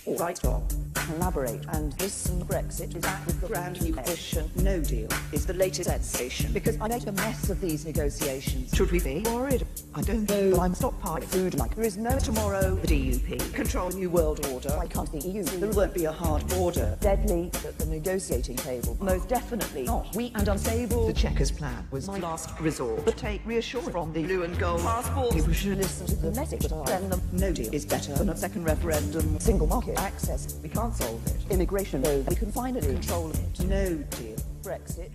or right stop. Collaborate and listen. Brexit is back with the brand new edition. No deal is the latest sensation. Because I made a mess of these negotiations. Should we be worried? I don't know, but I'm stockpiling food like there is no tomorrow. The DUP control a new world order. Why can't the EU? There won't be a hard border. Deadly at the negotiating table. Most definitely not. Weak and unstable. The Chequers plan was my last resort. But take reassurance from the blue and gold passport. People should listen to the message that I send them. No deal is better than a second referendum. Single market access. We can't solve it. Immigration, though, we can finally control it. No deal. Brexit.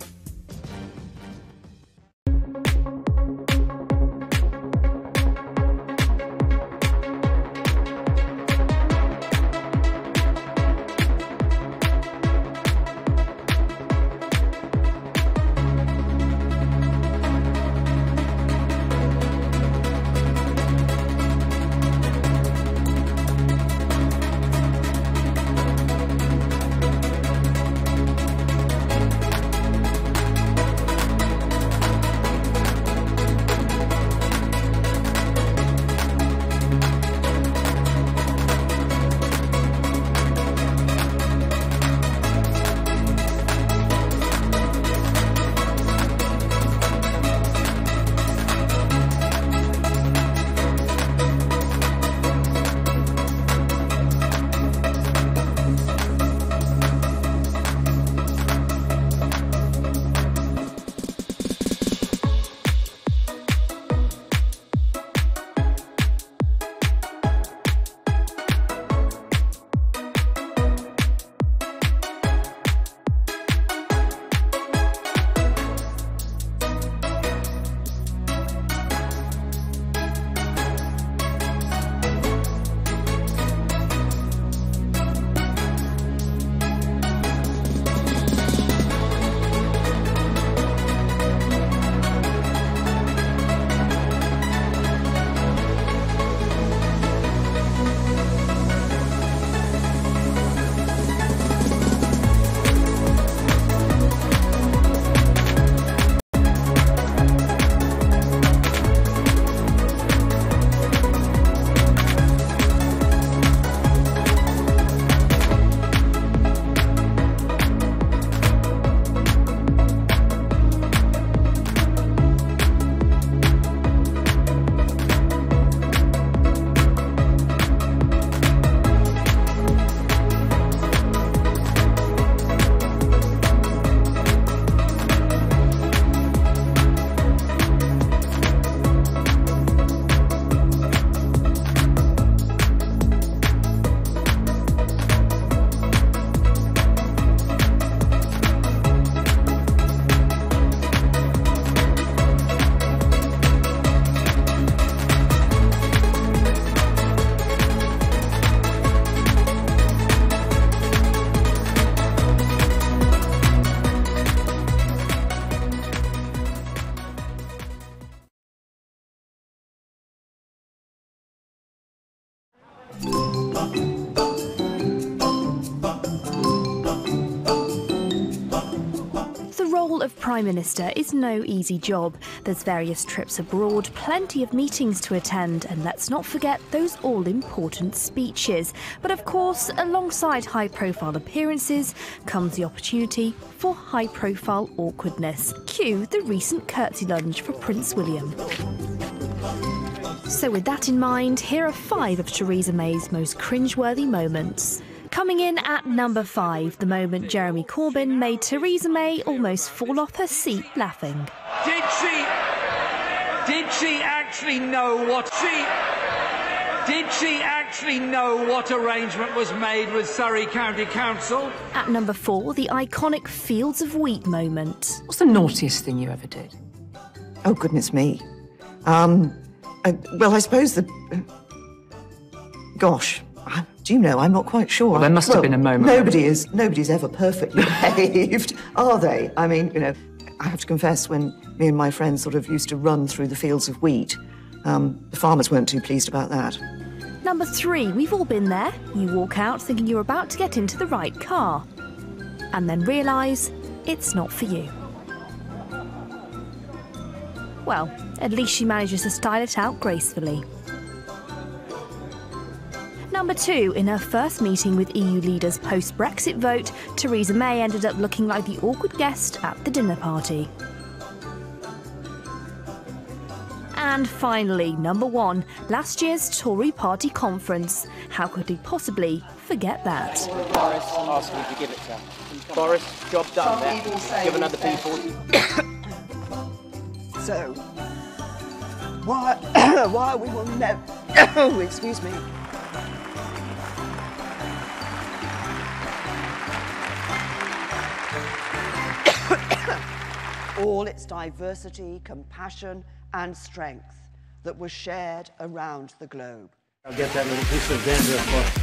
Of Prime Minister is no easy job. There's various trips abroad, plenty of meetings to attend, and let's not forget those all-important speeches. But of course, alongside high-profile appearances comes the opportunity for high-profile awkwardness. Cue the recent curtsy lunge for Prince William. So with that in mind, here are 5 of Theresa May's most cringeworthy moments. Coming in at number 5, the moment Jeremy Corbyn made Theresa May almost fall off her seat laughing. Did she actually know what arrangement was made with Surrey County Council? At number 4, the iconic Fields of Wheat moment. What's the naughtiest thing you ever did? Oh, goodness me. Well, I suppose gosh. Do you know, I'm not quite sure. Well, there must have been a moment. Nobody's ever perfectly behaved, are they? I mean, you know, I have to confess, when me and my friends sort of used to run through the fields of wheat, the farmers weren't too pleased about that. Number 3, we've all been there. You walk out thinking you're about to get into the right car, and then realise it's not for you. Well, at least she manages to style it out gracefully. Number 2, in her first meeting with EU leaders post-Brexit vote, Theresa May ended up looking like the awkward guest at the dinner party. And finally, number 1, last year's Tory party conference. How could he possibly forget that? Boris asked me to give it to him. Boris, job done there. Given other people. So, why we will never... Oh, excuse me. All its diversity, compassion and strength that was shared around the globe. I'll get that little piece of dandruff.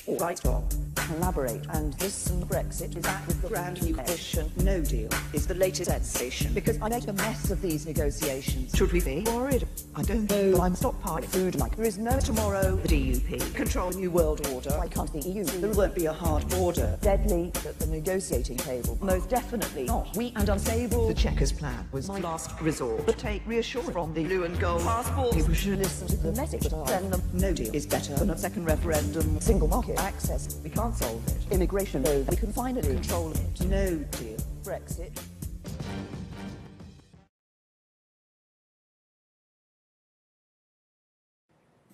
All right, Bob. Collaborate, and this Brexit is back with the brand new edition. No deal is the latest sensation because I make a mess of these negotiations. Should we be worried? I don't know, but I'm stockpiling food like there is no tomorrow. The DUP control new world order. Why can't the EU? There won't be a hard border. Deadly at the negotiating table. Most definitely not. Weak and unstable. The Chequers plan was my last resort. But take reassurance from the blue and gold passport. People should listen to the message that I send them. No deal is better than a second referendum. Single market access. We can't solve it. Immigration, though, we can finally control it. No deal. Brexit.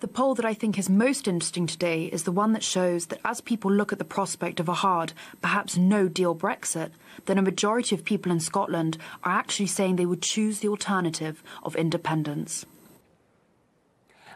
The poll that I think is most interesting today is the one that shows that as people look at the prospect of a hard, perhaps no-deal Brexit, then a majority of people in Scotland are actually saying they would choose the alternative of independence.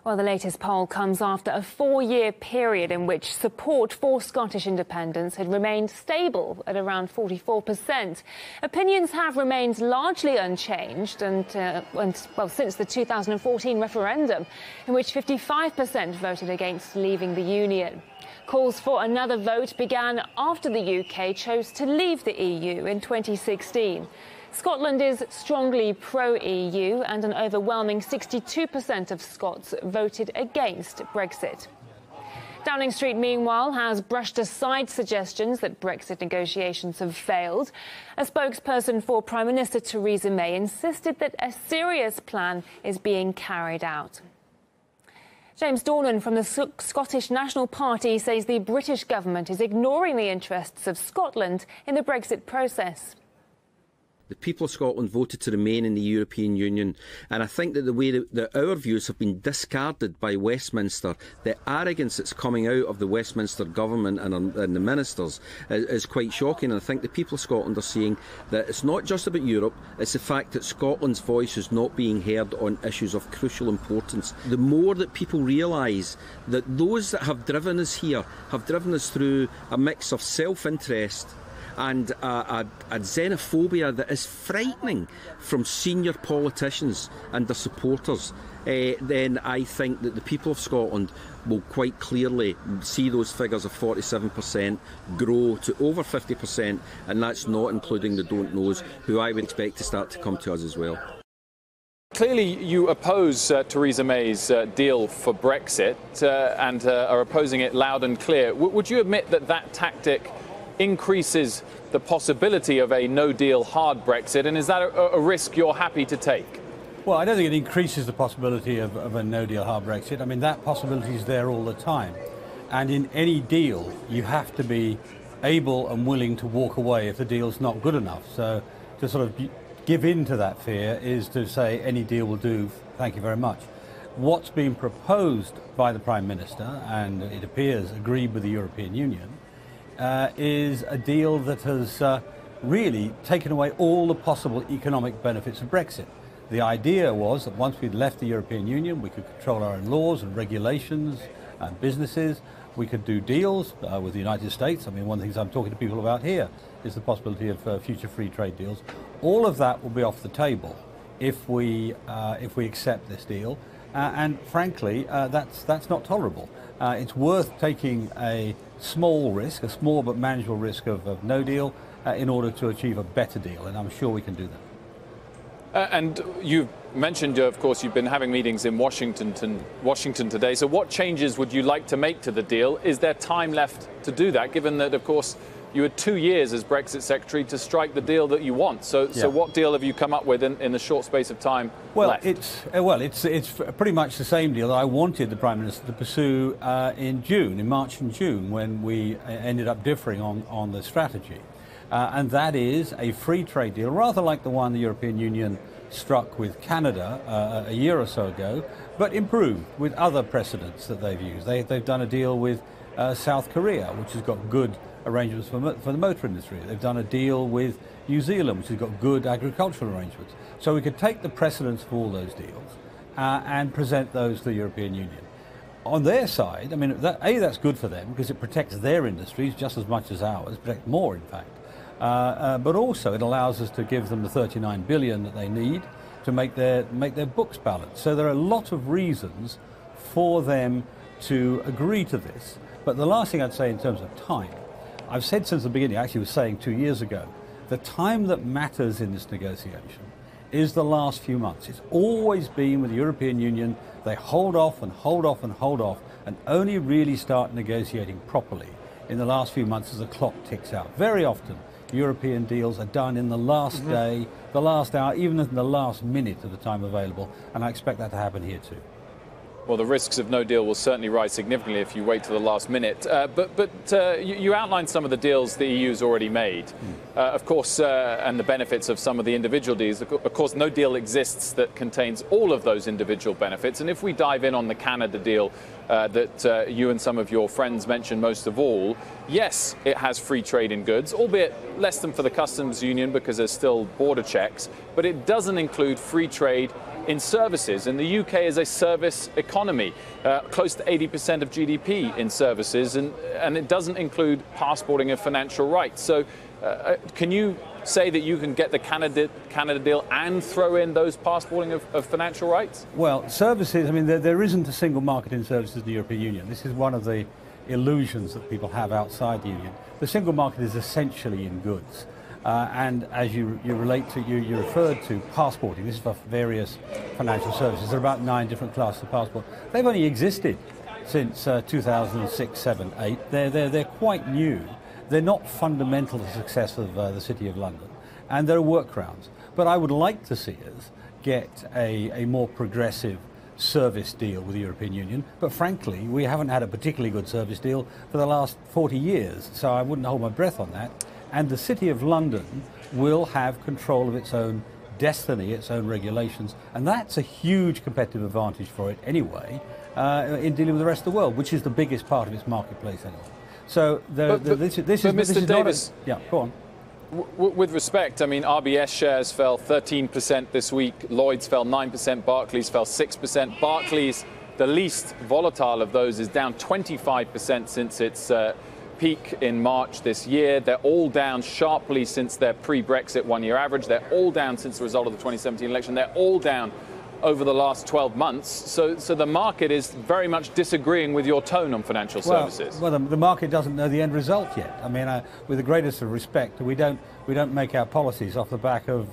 Well, the latest poll comes after a 4-year period in which support for Scottish independence had remained stable at around 44%. Opinions have remained largely unchanged since the 2014 referendum, in which 55% voted against leaving the Union. Calls for another vote began after the UK chose to leave the EU in 2016. Scotland is strongly pro-EU and an overwhelming 62% of Scots voted against Brexit. Downing Street, meanwhile, has brushed aside suggestions that Brexit negotiations have failed. A spokesperson for Prime Minister Theresa May insisted that a serious plan is being carried out. James Dornan from the Scottish National Party says the British government is ignoring the interests of Scotland in the Brexit process. The people of Scotland voted to remain in the European Union, and I think that the way that our views have been discarded by Westminster, the arrogance that's coming out of the Westminster government and the ministers is quite shocking. And I think the people of Scotland are seeing that it's not just about Europe, it's the fact that Scotland's voice is not being heard on issues of crucial importance. The more that people realise that those that have driven us here have driven us through a mix of self-interest and a xenophobia that is frightening from senior politicians and their supporters, then I think that the people of Scotland will quite clearly see those figures of 47% grow to over 50%, and that's not including the don't knows, who I would expect to start to come to us as well. Clearly you oppose Theresa May's deal for Brexit and are opposing it loud and clear. Would you admit that that tactic increases the possibility of a no-deal hard Brexit, and is that a risk you're happy to take? Well, I don't think it increases the possibility of a no-deal hard Brexit. I mean, that possibility is there all the time. And in any deal, you have to be able and willing to walk away if the deal's not good enough. So to sort of give in to that fear is to say any deal will do, thank you very much. What's been proposed by the Prime Minister, and it appears agreed with the European Union, is a deal that has really taken away all the possible economic benefits of Brexit. The idea was that once we'd left the European Union, we could control our own laws and regulations and businesses. We could do deals with the United States. I mean, one of the things I'm talking to people about here is the possibility of future free trade deals. All of that will be off the table if we accept this deal. And frankly, that's not tolerable. It's worth taking a small risk, a small but manageable risk of no deal in order to achieve a better deal, and I'm sure we can do that. And you've mentioned, of course, you've been having meetings in Washington today. So what changes would you like to make to the deal? Is there time left to do that, given that, of course, you had 2 years as Brexit Secretary to strike the deal that you want? So what deal have you come up with in the short space of time left? It's pretty much the same deal that I wanted the Prime Minister to pursue in March and June, when we ended up differing on the strategy. And that is a free trade deal, rather like the one the European Union struck with Canada a year or so ago, but improved with other precedents that they've used. They've done a deal with South Korea, which has got good arrangements for the motor industry. They've done a deal with New Zealand, which has got good agricultural arrangements. So we could take the precedents of all those deals and present those to the European Union. On their side, I mean, that's good for them because it protects their industries just as much as ours, protects more in fact. But also it allows us to give them the 39 billion that they need to make their books balance. So there are a lot of reasons for them to agree to this. But the last thing I'd say in terms of time, I've said since the beginning, I actually was saying 2 years ago, the time that matters in this negotiation is the last few months. It's always been with the European Union, they hold off and hold off and hold off and only really start negotiating properly in the last few months as the clock ticks out. Very often European deals are done in the last day, the last hour, even in the last minute of the time available, and I expect that to happen here too. Well, the risks of no deal will certainly rise significantly if you wait to the last minute. But you outlined some of the deals the EU's already made, of course, and the benefits of some of the individual deals. Of course, no deal exists that contains all of those individual benefits. And if we dive in on the Canada deal that you and some of your friends mentioned most of all, yes, it has free trade in goods, albeit less than for the customs union because there's still border checks, but it doesn't include free trade in services. And the UK is a service economy, close to 80% of GDP in services, and it doesn't include passporting of financial rights. So can you say that you can get the Canada deal and throw in those passporting of financial rights? Well, services, I mean, there isn't a single market in services in the European Union. This is one of the illusions that people have outside the Union. The single market is essentially in goods. And as you referred to passporting. This is for various financial services. There are about 9 different classes of passport. They've only existed since 2006, 7, 8. They're quite new. They're not fundamental to the success of the City of London, and there are workarounds. But I would like to see us get a more progressive service deal with the European Union. But frankly, we haven't had a particularly good service deal for the last 40 years, so I wouldn't hold my breath on that. And the City of London will have control of its own destiny, its own regulations, and that's a huge competitive advantage for it anyway in dealing with the rest of the world, which is the biggest part of its marketplace anyway. So this is Davis, yeah, go on. With respect, I mean, RBS shares fell 13% this week, Lloyd's fell 9%, Barclays fell 6%. Barclays, the least volatile of those, is down 25% since its peak in March this year. They're all down sharply since their pre-Brexit one-year average. They're all down since the result of the 2017 election. They're all down over the last 12 months. So the market is very much disagreeing with your tone on financial services. Well, the market doesn't know the end result yet. I mean, with the greatest of respect, we don't make our policies off the back of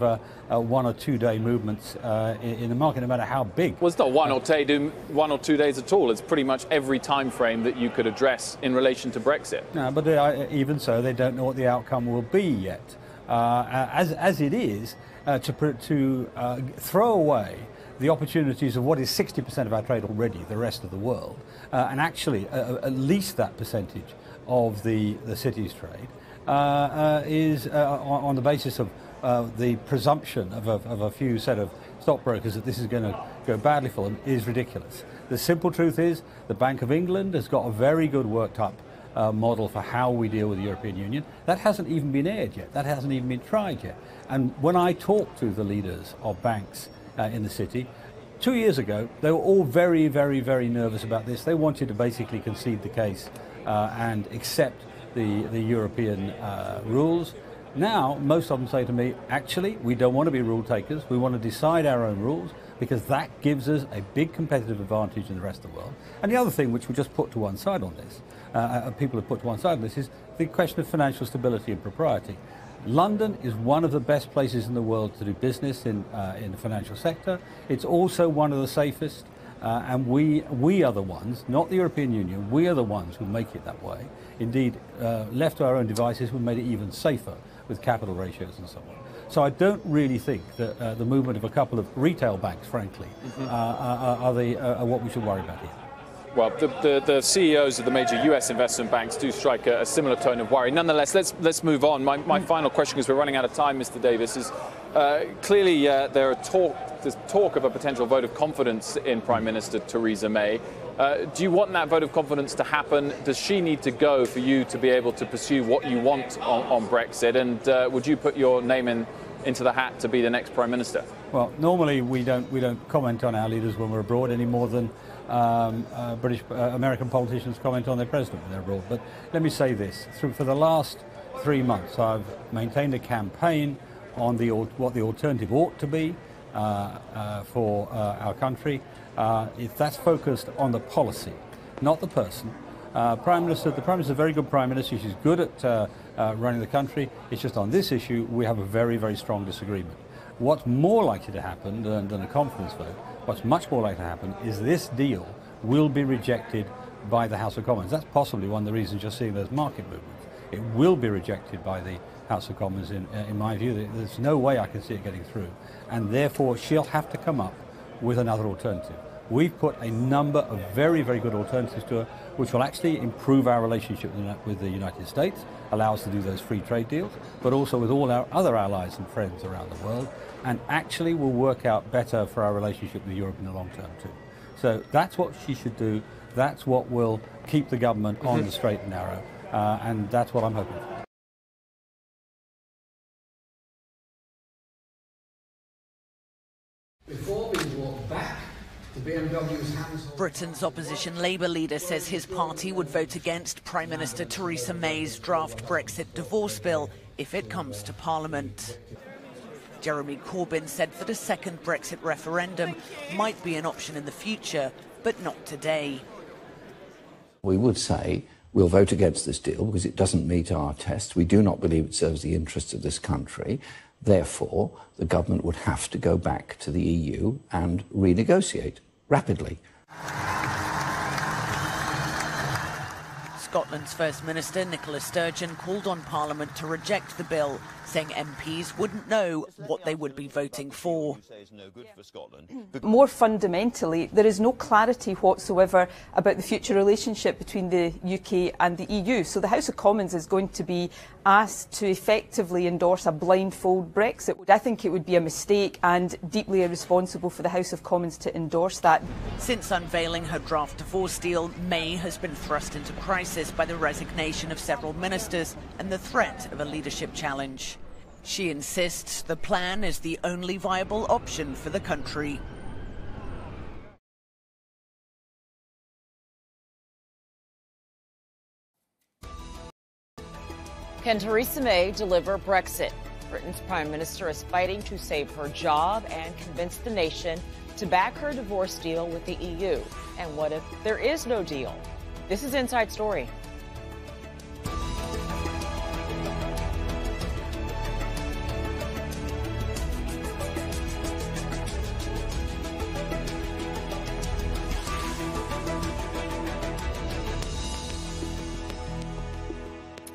1 or 2 day movements in the market, no matter how big. Well, it's not 1 or 2 days at all. It's pretty much every time frame that you could address in relation to Brexit. No, but even so, they don't know what the outcome will be yet. As it is, to throw away the opportunities of what is 60% of our trade already, the rest of the world, and actually at least that percentage of the city's trade is on the basis of the presumption of a few set of stockbrokers that this is going to go badly for them is ridiculous. The simple truth is the Bank of England has got a very good worked up model for how we deal with the European Union. That hasn't even been aired yet. That hasn't even been tried yet. And when I talk to the leaders of banks in the city, 2 years ago, they were all very, very, very nervous about this. They wanted to basically concede the case and accept the European rules. Now, most of them say to me, actually, we don't want to be rule takers. We want to decide our own rules because that gives us a big competitive advantage in the rest of the world. And the other thing which we just put to one side on this, people have put to one side on this, is the question of financial stability and propriety. London is one of the best places in the world to do business in the financial sector. It's also one of the safest, and we are the ones, not the European Union, we are the ones who make it that way. Indeed, left to our own devices, we made it even safer with capital ratios and so on. So I don't really think that the movement of a couple of retail banks, frankly, are what we should worry about here. Well, the CEOs of the major US investment banks do strike a similar tone of worry. Nonetheless, let's move on. My final question, because we're running out of time, Mr. Davis, is clearly there's talk of a potential vote of confidence in Prime Minister Theresa May. Do you want that vote of confidence to happen? Does she need to go for you to be able to pursue what you want on Brexit? And would you put your name into the hat to be the next Prime Minister? Well, normally we don't comment on our leaders when we're abroad any more than American politicians comment on their president when they're abroad. But let me say this: for the last 3 months, I've maintained a campaign on what the alternative ought to be for our country. If that's focused on the policy, not the person. The Prime Minister is a very good Prime Minister. She's good at running the country. It's just on this issue we have a very, very strong disagreement. What's more likely to happen than a confidence vote, what's much more likely to happen is this deal will be rejected by the House of Commons. That's possibly one of the reasons you're seeing those market movements. It will be rejected by the House of Commons, in my view. There's no way I can see it getting through. And therefore, she'll have to come up with another alternative. We've put a number of very, very good alternatives to her, which will actually improve our relationship with the United States, allow us to do those free trade deals, but also with all our other allies and friends around the world, and actually will work out better for our relationship with Europe in the long term too. So that's what she should do. That's what will keep the government on the straight and narrow, and that's what I'm hoping for. Before being brought back to BMW's hands. Britain's opposition Labour leader says his party would vote against Prime Minister Theresa May's draft Brexit divorce bill if it comes to Parliament. Jeremy Corbyn said that a second Brexit referendum might be an option in the future, but not today. We would say we'll vote against this deal because it doesn't meet our tests. We do not believe it serves the interests of this country. Therefore, the government would have to go back to the EU and renegotiate rapidly. Scotland's First Minister Nicola Sturgeon called on Parliament to reject the bill, saying MPs wouldn't know what they would be voting for. More fundamentally, there is no clarity whatsoever about the future relationship between the UK and the EU. So the House of Commons is going to be asked to effectively endorse a blindfold Brexit. I think it would be a mistake and deeply irresponsible for the House of Commons to endorse that. Since unveiling her draft divorce deal, May has been thrust into crisis by the resignation of several ministers and the threat of a leadership challenge. She insists the plan is the only viable option for the country. Can Theresa May deliver Brexit? Britain's Prime Minister is fighting to save her job and convince the nation to back her divorce deal with the EU. And what if there is no deal? This is Inside Story.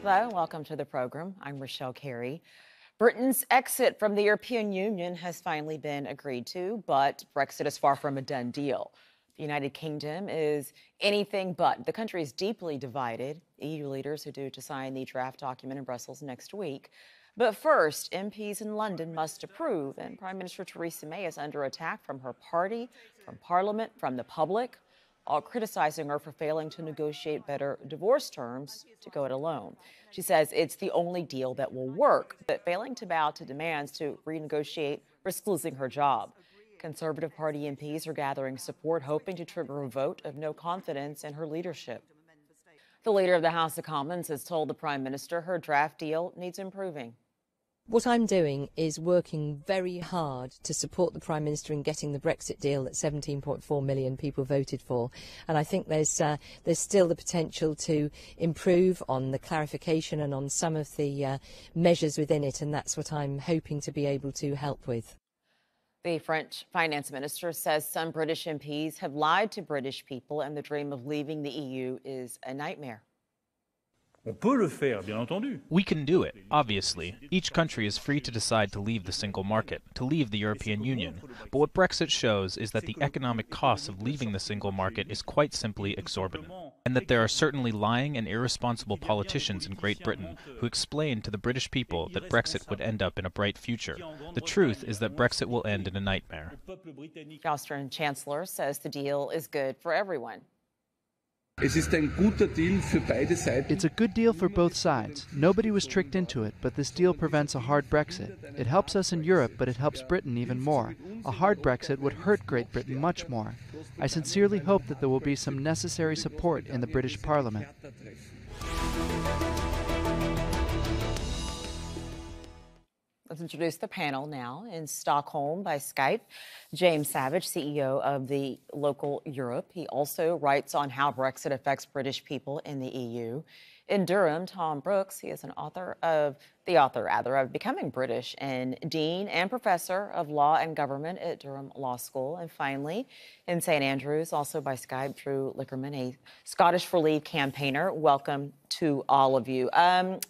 Hello, welcome to the program. I'm Rochelle Carey. Britain's exit from the European Union has finally been agreed to, but Brexit is far from a done deal. The United Kingdom is anything but. The country is deeply divided. EU leaders are due to sign the draft document in Brussels next week. But first, MPs in London must approve, and Prime Minister Theresa May is under attack from her party, from Parliament, from the public, all criticizing her for failing to negotiate better divorce terms to go it alone. She says it's the only deal that will work, but failing to bow to demands to renegotiate risks losing her job. Conservative Party MPs are gathering support, hoping to trigger a vote of no confidence in her leadership. The leader of the House of Commons has told the Prime Minister her draft deal needs improving. What I'm doing is working very hard to support the Prime Minister in getting the Brexit deal that 17.4 million people voted for. And I think there's still the potential to improve on the clarification and on some of the measures within it. And that's what I'm hoping to be able to help with. The French finance minister says some British MPs have lied to British people and the dream of leaving the EU is a nightmare. We can do it, obviously. Each country is free to decide to leave the single market, to leave the European Union. But what Brexit shows is that the economic cost of leaving the single market is quite simply exorbitant, and that there are certainly lying and irresponsible politicians in Great Britain who explained to the British people that Brexit would end up in a bright future. The truth is that Brexit will end in a nightmare. The Austrian Chancellor says the deal is good for everyone. It's a good deal for both sides. Nobody was tricked into it, but this deal prevents a hard Brexit. It helps us in Europe, but it helps Britain even more. A hard Brexit would hurt Great Britain much more. I sincerely hope that there will be some necessary support in the British Parliament. Let's introduce the panel now in Stockholm by Skype. James Savage, CEO of the local Europe. He also writes on how Brexit affects British people in the EU. In Durham, Tom Brooks, he is the author of Becoming British and Dean and Professor of Law and Government at Durham Law School. And finally, in St. Andrews, also by Skype, Drew Lickerman, a Scottish for Leave campaigner. Welcome to all of you.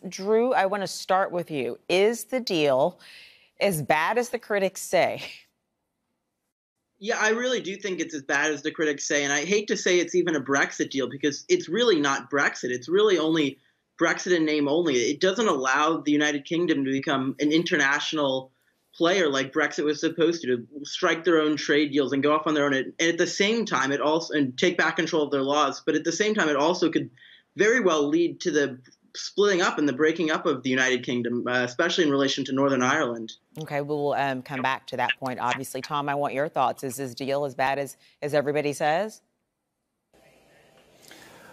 Drew, I want to start with you. Is the deal as bad as the critics say? Yeah, I really do think it's as bad as the critics say. And I hate to say it's even a Brexit deal because it's really not Brexit. It's really only Brexit in name only. It doesn't allow the United Kingdom to become an international player like Brexit was supposed to strike their own trade deals and go off on their own. And at the same time, it also and take back control of their laws. But at the same time, it also could very well lead to the splitting up and the breaking up of the United Kingdom, especially in relation to Northern Ireland. Okay, we'll come back to that point, obviously. Tom, I want your thoughts. Is this deal as bad as everybody says?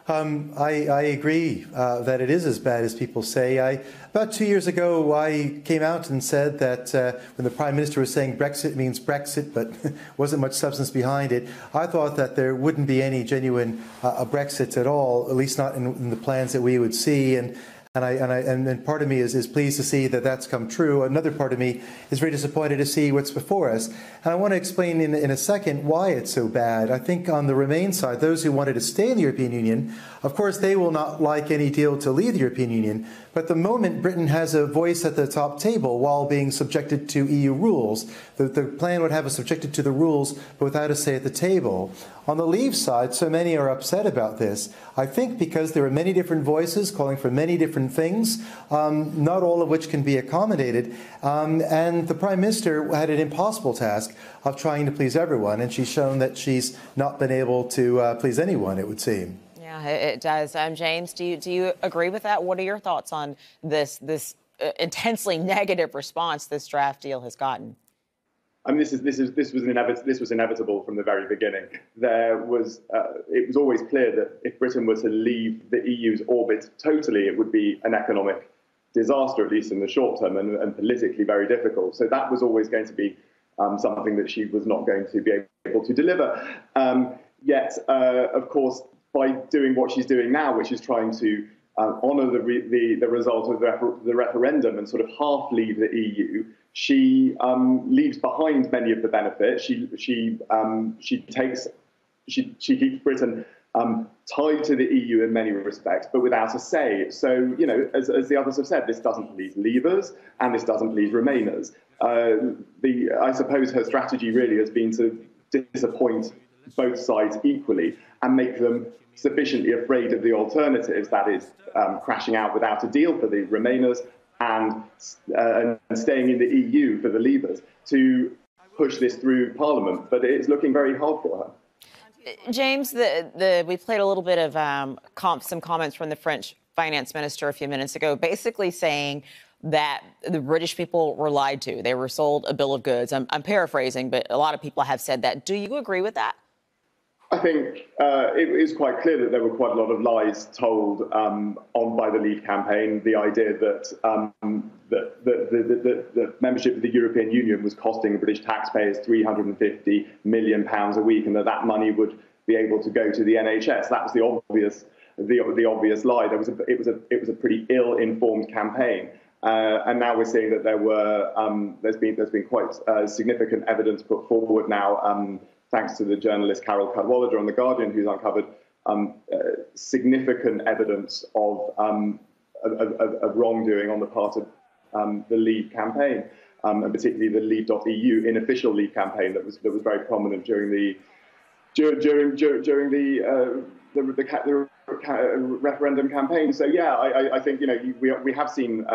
I agree that it is as bad as people say. About 2 years ago, I came out and said that when the Prime Minister was saying Brexit means Brexit, but wasn't much substance behind it, I thought that there wouldn't be any genuine Brexit at all, at least not in the plans that we would see. And part of me is pleased to see that that's come true. Another part of me is very disappointed to see what's before us. And I want to explain in a second why it's so bad. I think on the Remain side, those who wanted to stay in the European Union, of course, they will not like any deal to leave the European Union. But the moment Britain has a voice at the top table while being subjected to EU rules, the plan would have us subjected to the rules, but without a say at the table. On the Leave side, so many are upset about this. I think because there are many different voices calling for many different things, not all of which can be accommodated. And the Prime Minister had an impossible task of trying to please everyone, and she's shown that she's not been able to please anyone, it would seem. Yeah, it does. James, do you agree with that? What are your thoughts on this intensely negative response this draft deal has gotten? I mean, this was inevitable from the very beginning. It was always clear that if Britain were to leave the EU's orbit totally, it would be an economic disaster, at least in the short term, and politically very difficult. So that was always going to be something that she was not going to be able to deliver. Yet, of course, by doing what she's doing now, which is trying to honour the result of the referendum and sort of half leave the EU, she leaves behind many of the benefits. She keeps Britain tied to the EU in many respects, but without a say. So, you know, as the others have said, this doesn't please Leavers and this doesn't please Remainers. I suppose her strategy really has been to disappoint both sides equally and make them sufficiently afraid of the alternatives, that is, crashing out without a deal for the Remainers and staying in the EU for the Leavers, to push this through Parliament. But it's looking very hard for her. James, we played a little bit of some comments from the French finance minister a few minutes ago, basically saying that the British people were lied to. They were sold a bill of goods. I'm paraphrasing, but a lot of people have said that. Do you agree with that? I think it is quite clear that there were quite a lot of lies told by the Leave campaign. The idea that the membership of the European Union was costing British taxpayers £350 million a week, and that money would be able to go to the NHS. That was the obvious lie. It was a pretty ill-informed campaign. And now we're seeing that there's been quite significant evidence put forward now, thanks to the journalist Carol Cadwallader on The Guardian, who's uncovered significant evidence of wrongdoing on the part of the Leave campaign, and particularly the Leave.eu unofficial Leave campaign that was very prominent during the referendum campaign. So yeah, I think we have seen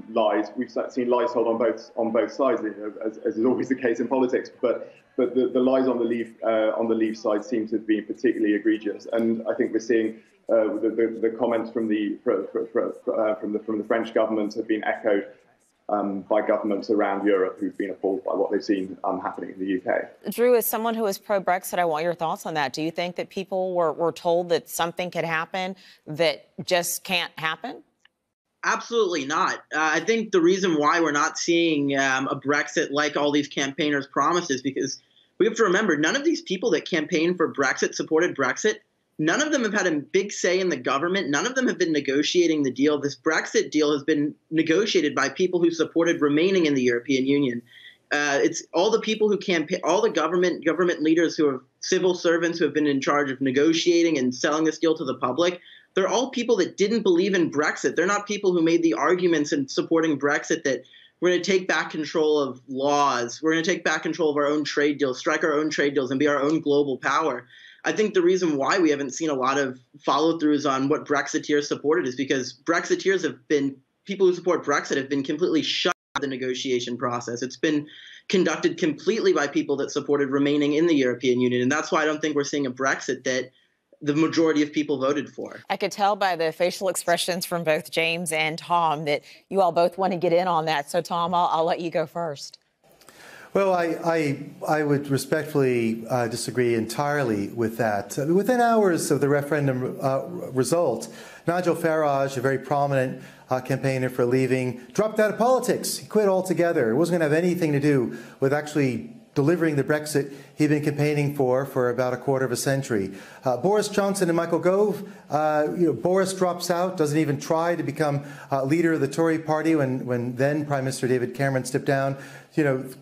lies. We've seen lies told on both sides, as is always the case in politics. But the lies on the Leave side seem to be particularly egregious, and I think we're seeing the comments from the French government have been echoed by governments around Europe who've been appalled by what they've seen happening in the UK. Drew, as someone who is pro-Brexit, I want your thoughts on that. Do you think that people were told that something could happen that just can't happen? Absolutely not. I think the reason why we're not seeing a Brexit like all these campaigners promised is because we have to remember none of these people that campaigned for Brexit supported Brexit. None of them have had a big say in the government. None of them have been negotiating the deal. This Brexit deal has been negotiated by people who supported remaining in the European Union. It's all the people who all the government leaders who are civil servants who have been in charge of negotiating and selling this deal to the public. They're all people that didn't believe in Brexit. They're not people who made the arguments in supporting Brexit that we're going to take back control of laws. We're going to take back control of our own trade deals, strike our own trade deals, and be our own global power. I think the reason why we haven't seen a lot of follow-throughs on what Brexiteers supported is because Brexiteers have been – people who support Brexit have been completely shut out of the negotiation process. It's been conducted completely by people that supported remaining in the European Union, and that's why I don't think we're seeing a Brexit that the majority of people voted for. I could tell by the facial expressions from both James and Tom that you all both want to get in on that. So, Tom, I'll let you go first. Well, I would respectfully disagree entirely with that. Within hours of the referendum result, Nigel Farage, a very prominent campaigner for leaving, dropped out of politics. He quit altogether. It wasn't going to have anything to do with actually delivering the Brexit he'd been campaigning for about a quarter of a century. Boris Johnson and Michael Gove, Boris drops out, doesn't even try to become leader of the Tory party when then Prime Minister David Cameron stepped down,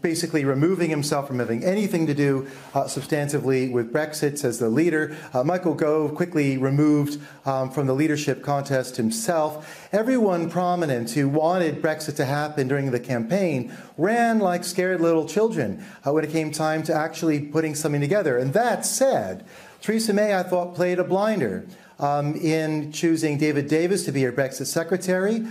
basically removing himself from having anything to do substantively with Brexit as the leader. Michael Gove quickly removed from the leadership contest himself. Everyone prominent who wanted Brexit to happen during the campaign ran like scared little children when it came time to actually putting something together. And that said, Theresa May, I thought, played a blinder in choosing David Davis to be her Brexit secretary,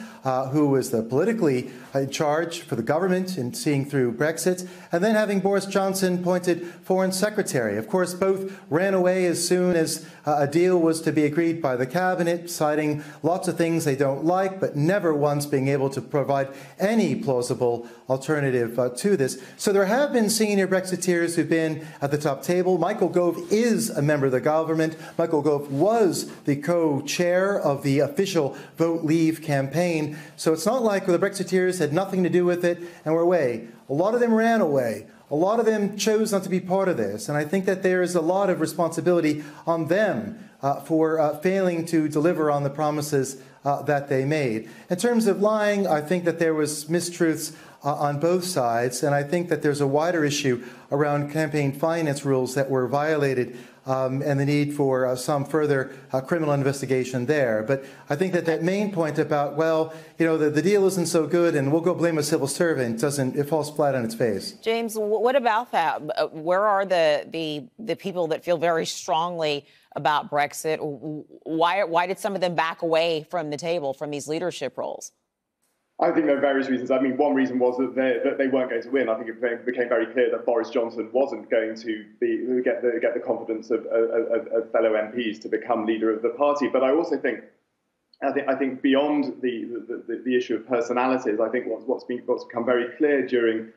who was the politically in charge for the government in seeing through Brexit, and then having Boris Johnson appointed foreign secretary. Of course, both ran away as soon as a deal was to be agreed by the cabinet, citing lots of things they don't like, but never once being able to provide any plausible alternative to this. So there have been senior Brexiteers who've been at the top table. Michael Gove is a member of the government. Michael Gove was the co-chair of the official Vote Leave campaign. So it's not like the Brexiteers had nothing to do with it and were away. A lot of them ran away. A lot of them chose not to be part of this. And I think that there is a lot of responsibility on them for failing to deliver on the promises that they made. In terms of lying, I think that there was mistruths on both sides. And I think that there's a wider issue around campaign finance rules that were violated and the need for some further criminal investigation there. But I think that that main point about, well, the deal isn't so good and we'll go blame a civil servant, it falls flat on its face. James, what about that? Where are the people that feel very strongly about Brexit? Why did some of them back away from the table, from these leadership roles? I think there are various reasons. I mean, one reason was that they weren't going to win. I think it became very clear that Boris Johnson wasn't going to get the confidence of fellow MPs to become leader of the party. But I also think beyond the issue of personalities, I think what's become very clear during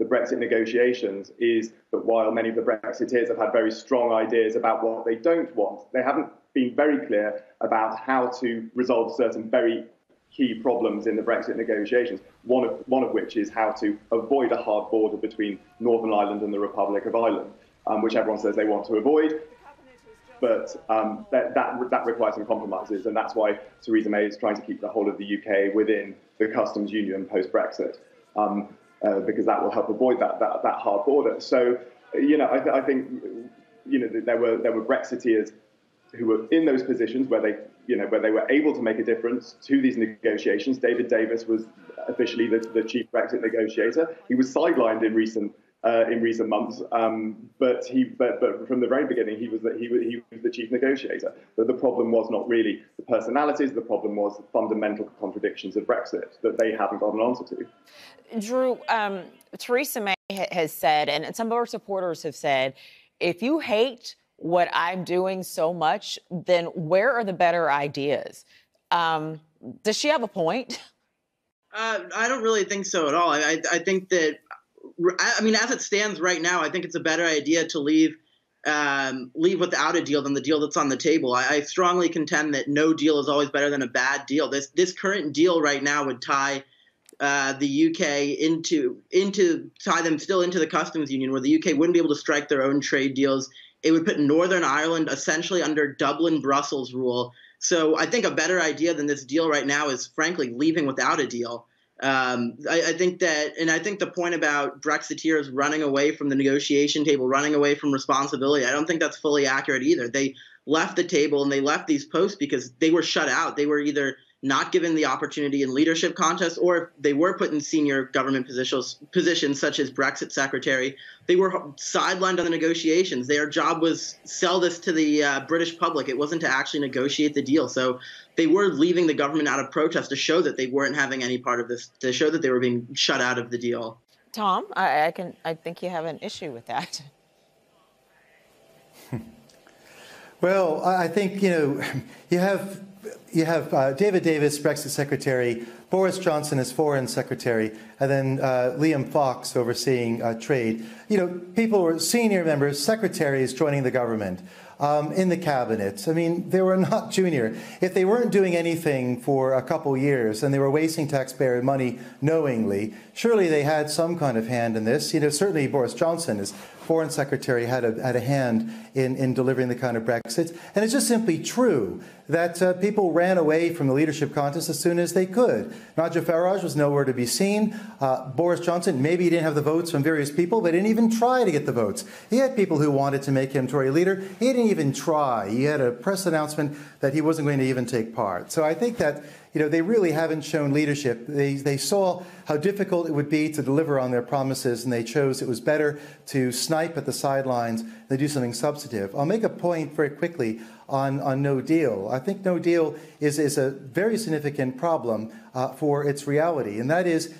the Brexit negotiations is that while many of the Brexiteers have had very strong ideas about what they don't want, they haven't been very clear about how to resolve certain very key problems in the Brexit negotiations, one of which is how to avoid a hard border between Northern Ireland and the Republic of Ireland, which everyone says they want to avoid. But that requires some compromises, and that's why Theresa May is trying to keep the whole of the UK within the customs union post-Brexit, because that will help avoid that hard border. So, I think, there were Brexiteers who were in those positions where they were able to make a difference to these negotiations. David Davis was officially the chief Brexit negotiator. He was sidelined in recent months, but from the very beginning he was the chief negotiator. But the problem was not really the personalities. The problem was the fundamental contradictions of Brexit that they hadn't got an answer to. Drew, Theresa May has said, and some of her supporters have said, if you hate what I'm doing so much, then where are the better ideas? Does she have a point? I don't really think so at all. I think that, as it stands right now, I think it's a better idea to leave without a deal than the deal that's on the table. I strongly contend that no deal is always better than a bad deal. This current deal right now would tie the UK tie them still into the customs union, where the UK wouldn't be able to strike their own trade deals. It would put Northern Ireland essentially under Dublin-Brussels rule. So I think a better idea than this deal right now is, frankly, leaving without a deal. I think the point about Brexiteers running away from the negotiation table, running away from responsibility, I don't think that's fully accurate either. They left the table and they left these posts because they were shut out. They were either not given the opportunity in leadership contests, or if they were put in senior government positions such as Brexit secretary, they were sidelined on the negotiations. Their job was sell this to the British public. It wasn't to actually negotiate the deal. So they were leaving the government out of protest to show that they weren't having any part of this, to show that they were being shut out of the deal. Tom, I think you have an issue with that. Well, I think, you have David Davis, Brexit Secretary, Boris Johnson as Foreign Secretary, and then Liam Fox overseeing trade. People were senior members, secretaries joining the government in the cabinet. They were not junior. If they weren't doing anything for a couple years and they were wasting taxpayer money knowingly, surely they had some kind of hand in this. Certainly Boris Johnson, as Foreign Secretary, had a hand in delivering the kind of Brexit. And it's just simply true that people ran away from the leadership contest as soon as they could. Nigel Farage was nowhere to be seen. Boris Johnson, maybe he didn't have the votes from various people, but didn't even try to get the votes. He had people who wanted to make him Tory leader. He didn't even try. He had a press announcement that he wasn't going to even take part. So I think that they really haven't shown leadership. They saw how difficult it would be to deliver on their promises, and they chose it was better to snipe at the sidelines than do something substantive. I'll make a point very quickly on no deal. I think no deal is a very significant problem for its reality, and that is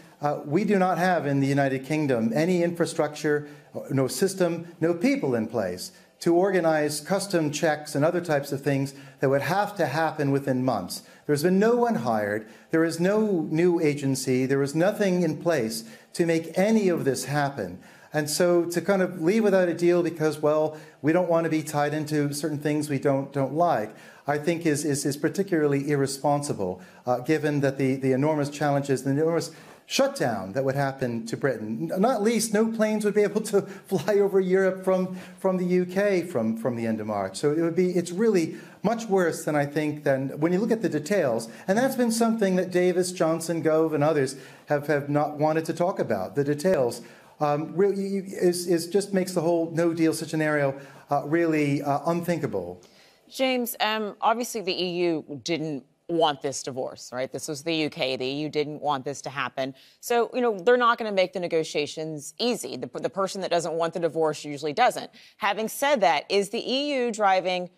we do not have in the United Kingdom any infrastructure, no system, no people in place to organize custom checks and other types of things that would have to happen within months. There's been no one hired. There is no new agency. There is nothing in place to make any of this happen. And so to kind of leave without a deal because, well, we don't want to be tied into certain things we don't like, I think is particularly irresponsible, given that the enormous challenges, the enormous shutdown that would happen to Britain. Not least, no planes would be able to fly over Europe from the UK from the end of March. So it's really much worse than I think than when you look at the details. And that's been something that Davis, Johnson, Gove, and others have not wanted to talk about. The details really just makes the whole no deal scenario really unthinkable. James, obviously the EU didn't want this divorce, right? This was the UK. The EU didn't want this to happen. So, they're not going to make the negotiations easy. The person that doesn't want the divorce usually doesn't. Having said that, is the EU driving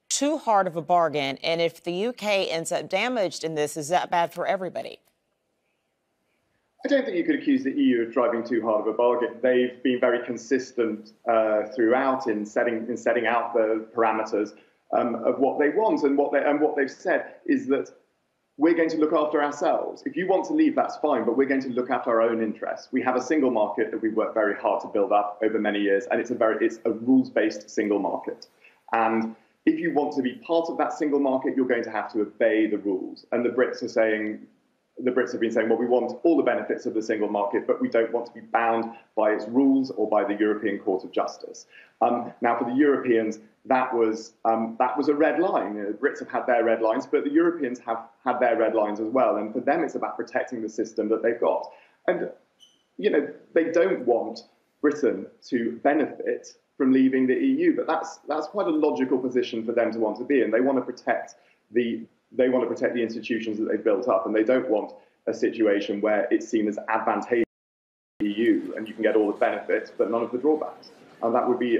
too hard of a bargain? And if the UK ends up damaged in this, is that bad for everybody? I don't think you could accuse the EU of driving too hard of a bargain. They've been very consistent throughout in setting out the parameters of what they want, and what they've said is that we're going to look after ourselves. If you want to leave, that's fine, but we're going to look after our own interests. We have a single market that we've worked very hard to build up over many years, and it's a rules-based single market. And if you want to be part of that single market, you're going to have to obey the rules. And the Brits have been saying, well, we want all the benefits of the single market, but we don't want to be bound by its rules or by the European Court of Justice. Now, for the Europeans, that was a red line. You know, the Brits have had their red lines, but the Europeans have had their red lines as well. And for them, it's about protecting the system that they've got. And, you know, they don't want Britain to benefit from leaving the EU, but that's quite a logical position for them to want to be in. They want to protect the institutions that they've built up, and they don't want a situation where it's seen as advantageous to the EU and you can get all the benefits but none of the drawbacks. And that would be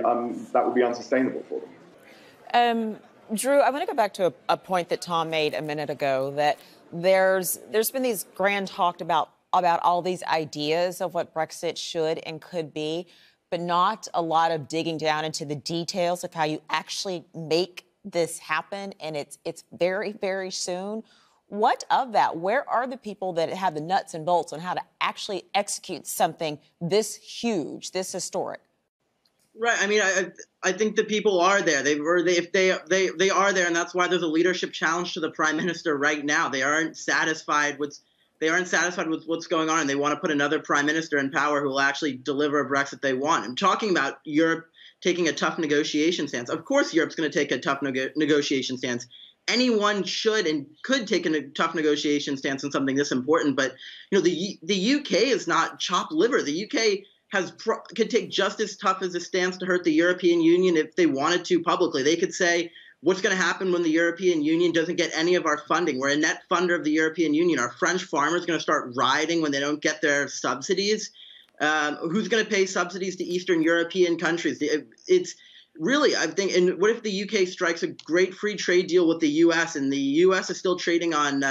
unsustainable for them. Drew, I want to go back to a point that Tom made a minute ago, that there's been these grand talk about all these ideas of what Brexit should and could be, but not a lot of digging down into the details of how you actually make this happen, and it's very, very soon. What of that? Where are the people that have the nuts and bolts on how to actually execute something this huge, this historic? Right. I mean, I think the people are there. They are there, and that's why there's a leadership challenge to the Prime Minister right now. They aren't satisfied with what's going on, and they want to put another Prime Minister in power who will actually deliver a Brexit they want. I'm talking about Europe taking a tough negotiation stance. Of course, Europe's going to take a tough negotiation stance. Anyone should and could take a tough negotiation stance on something this important. But you know, the UK is not chopped liver. The UK could take just as tough as a stance to hurt the European Union if they wanted to publicly. They could say, what's going to happen when the European Union doesn't get any of our funding? We're a net funder of the European Union. Are French farmers going to start rioting when they don't get their subsidies? Who's going to pay subsidies to Eastern European countries? It's really, I think, and what if the UK strikes a great free trade deal with the US, and the US is still trading on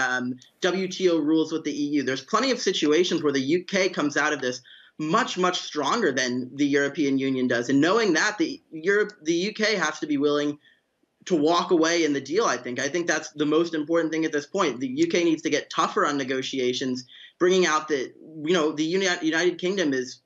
WTO rules with the EU? There's plenty of situations where the UK comes out of this much, much stronger than the European Union does. And knowing that, the UK has to be willing to walk away in the deal, I think. I think that's the most important thing at this point. The UK needs to get tougher on negotiations, bringing out that, you know, the United Kingdom is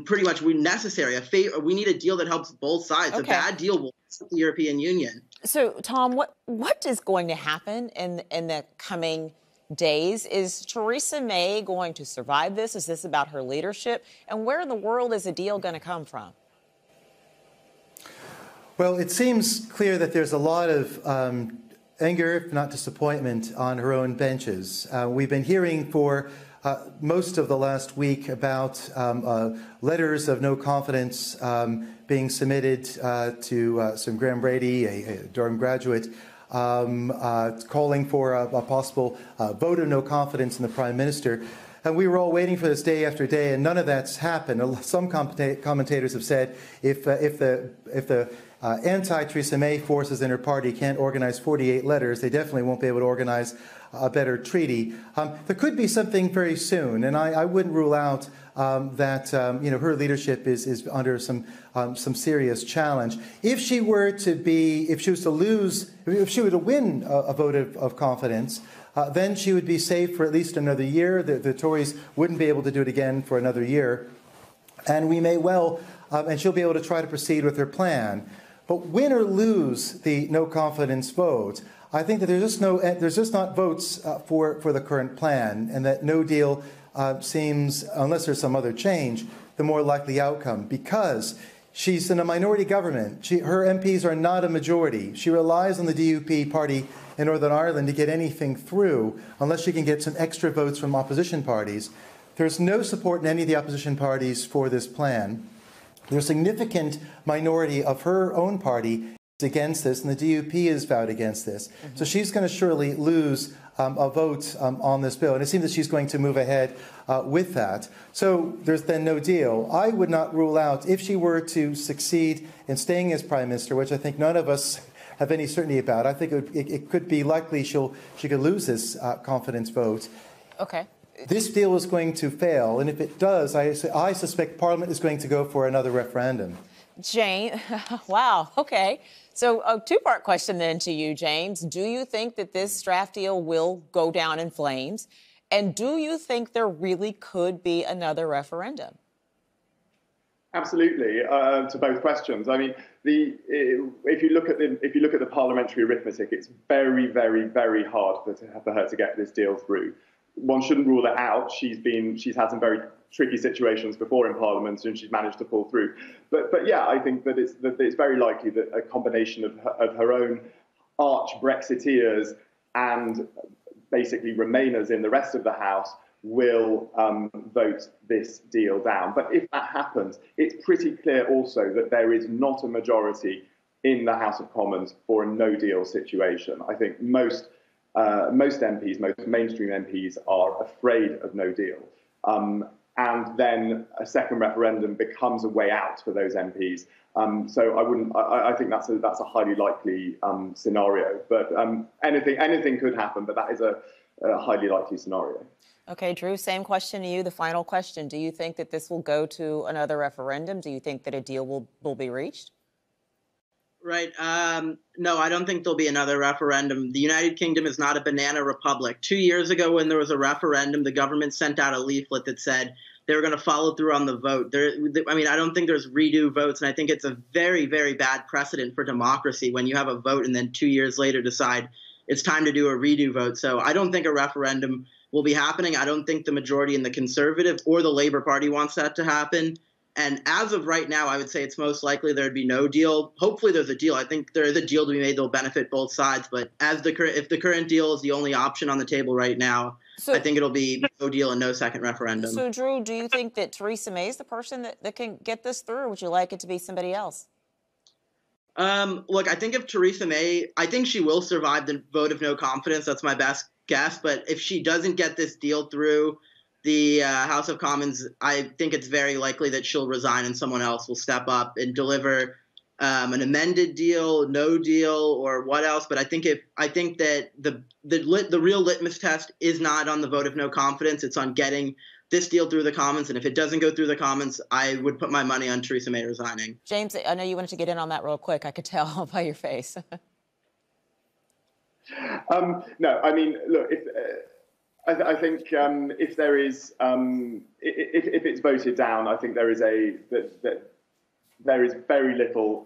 pretty much necessary. We need a deal that helps both sides. Okay. A bad deal will hurt the European Union. So, Tom, what is going to happen in the coming days? Is Theresa May going to survive this? Is this about her leadership? And where in the world is a deal going to come from? Well, it seems clear that there's a lot of anger, if not disappointment, on her own benches. We've been hearing for most of the last week about letters of no confidence being submitted to some Graham Brady, a Durham graduate, calling for a possible vote of no confidence in the Prime Minister. And we were all waiting for this day after day, and none of that's happened. Some commentators have said if the anti-Theresa May forces in her party can't organize 48 letters, they definitely won't be able to organize a better treaty. There could be something very soon, and I wouldn't rule out that her leadership is under some serious challenge. If she were to win a vote of confidence, then she would be safe for at least another year. The Tories wouldn't be able to do it again for another year, and we may well, and she'll be able to try to proceed with her plan. But win or lose the no confidence vote, I think that there's just not votes for the current plan, and that no deal seems, unless there's some other change, the more likely outcome, because she's in a minority government. Her MPs are not a majority. She relies on the DUP party in Northern Ireland to get anything through, unless she can get some extra votes from opposition parties. There's no support in any of the opposition parties for this plan. There's a significant minority of her own party against this, and the DUP has vowed against this. Mm-hmm. So she's going to surely lose a vote on this bill, and it seems that she's going to move ahead with that. So there's then no deal. I would not rule out, if she were to succeed in staying as Prime Minister, which I think none of us have any certainty about, I think it could be likely she could lose this confidence vote. Okay. This deal is going to fail, and if it does, I suspect Parliament is going to go for another referendum. Jane, wow, okay. So a two-part question then to you, James. Do you think that this draft deal will go down in flames? And do you think there really could be another referendum? Absolutely, to both questions. I mean, if you look at the parliamentary arithmetic, it's very, very, very hard for her to get this deal through. One shouldn't rule it out. She's had some very tricky situations before in Parliament, and she's managed to pull through. But yeah, I think that it's very likely that a combination of her own arch Brexiteers and basically Remainers in the rest of the House will vote this deal down. But if that happens, it's pretty clear also that there is not a majority in the House of Commons for a no-deal situation. I think most MPs, most mainstream MPs, are afraid of no deal. And then a second referendum becomes a way out for those MPs. So I think that's a highly likely scenario. But anything could happen, but that is a highly likely scenario. Okay, Drew, same question to you, the final question. Do you think that this will go to another referendum? Do you think that a deal will be reached? Right. No, I don't think there'll be another referendum. The United Kingdom is not a banana republic. 2 years ago, when there was a referendum, the government sent out a leaflet that said they were going to follow through on the vote. I don't think there's redo votes, and I think it's a very, very bad precedent for democracy when you have a vote and then 2 years later decide it's time to do a redo vote. So I don't think a referendum will be happening. I don't think the majority in the Conservative or the Labour Party wants that to happen. And as of right now, I would say it's most likely there'd be no deal. Hopefully there's a deal. I think there is a deal to be made that'll benefit both sides. But if the current deal is the only option on the table right now, I think it'll be no deal and no second referendum. So, Drew, do you think that Theresa May is the person that can get this through, or would you like it to be somebody else? Look, I think if Theresa May, I think she will survive the vote of no confidence. That's my best guess. But if she doesn't get this deal through the House of Commons, I think it's very likely that she'll resign and someone else will step up and deliver an amended deal, no deal, or what else. But I think that the real litmus test is not on the vote of no confidence. It's on getting this deal through the Commons. And if it doesn't go through the Commons, I would put my money on Theresa May resigning. James, I know you wanted to get in on that real quick. I could tell by your face. No, I mean, look, I think if there is, if it's voted down, I think there is there is very little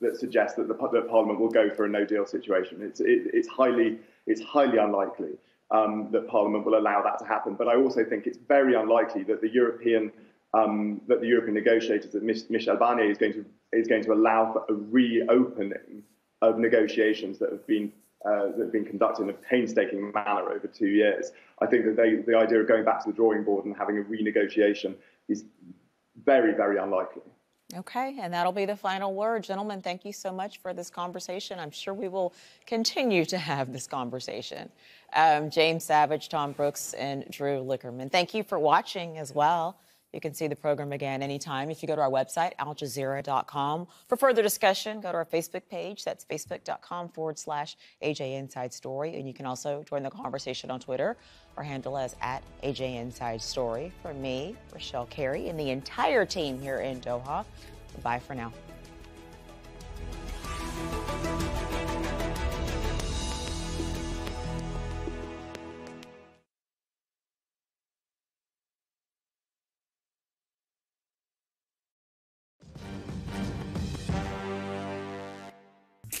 that suggests that that Parliament will go for a no-deal situation. It's highly unlikely that Parliament will allow that to happen. But I also think it's very unlikely that the European negotiators, that Michel Barnier is going to allow for a reopening of negotiations that have been conducted in a painstaking manner over 2 years. I think that the idea of going back to the drawing board and having a renegotiation is very, very unlikely. Okay, and that'll be the final word. Gentlemen, thank you so much for this conversation. I'm sure we will continue to have this conversation. James Savage, Tom Brooks, and Drew Lickerman, thank you for watching as well. You can see the program again anytime if you go to our website, aljazeera.com. For further discussion, go to our Facebook page. That's facebook.com/AJ Inside Story. And you can also join the conversation on Twitter. Our handle is @AJ Inside Story. For me, Rochelle Carey, and the entire team here in Doha, bye for now.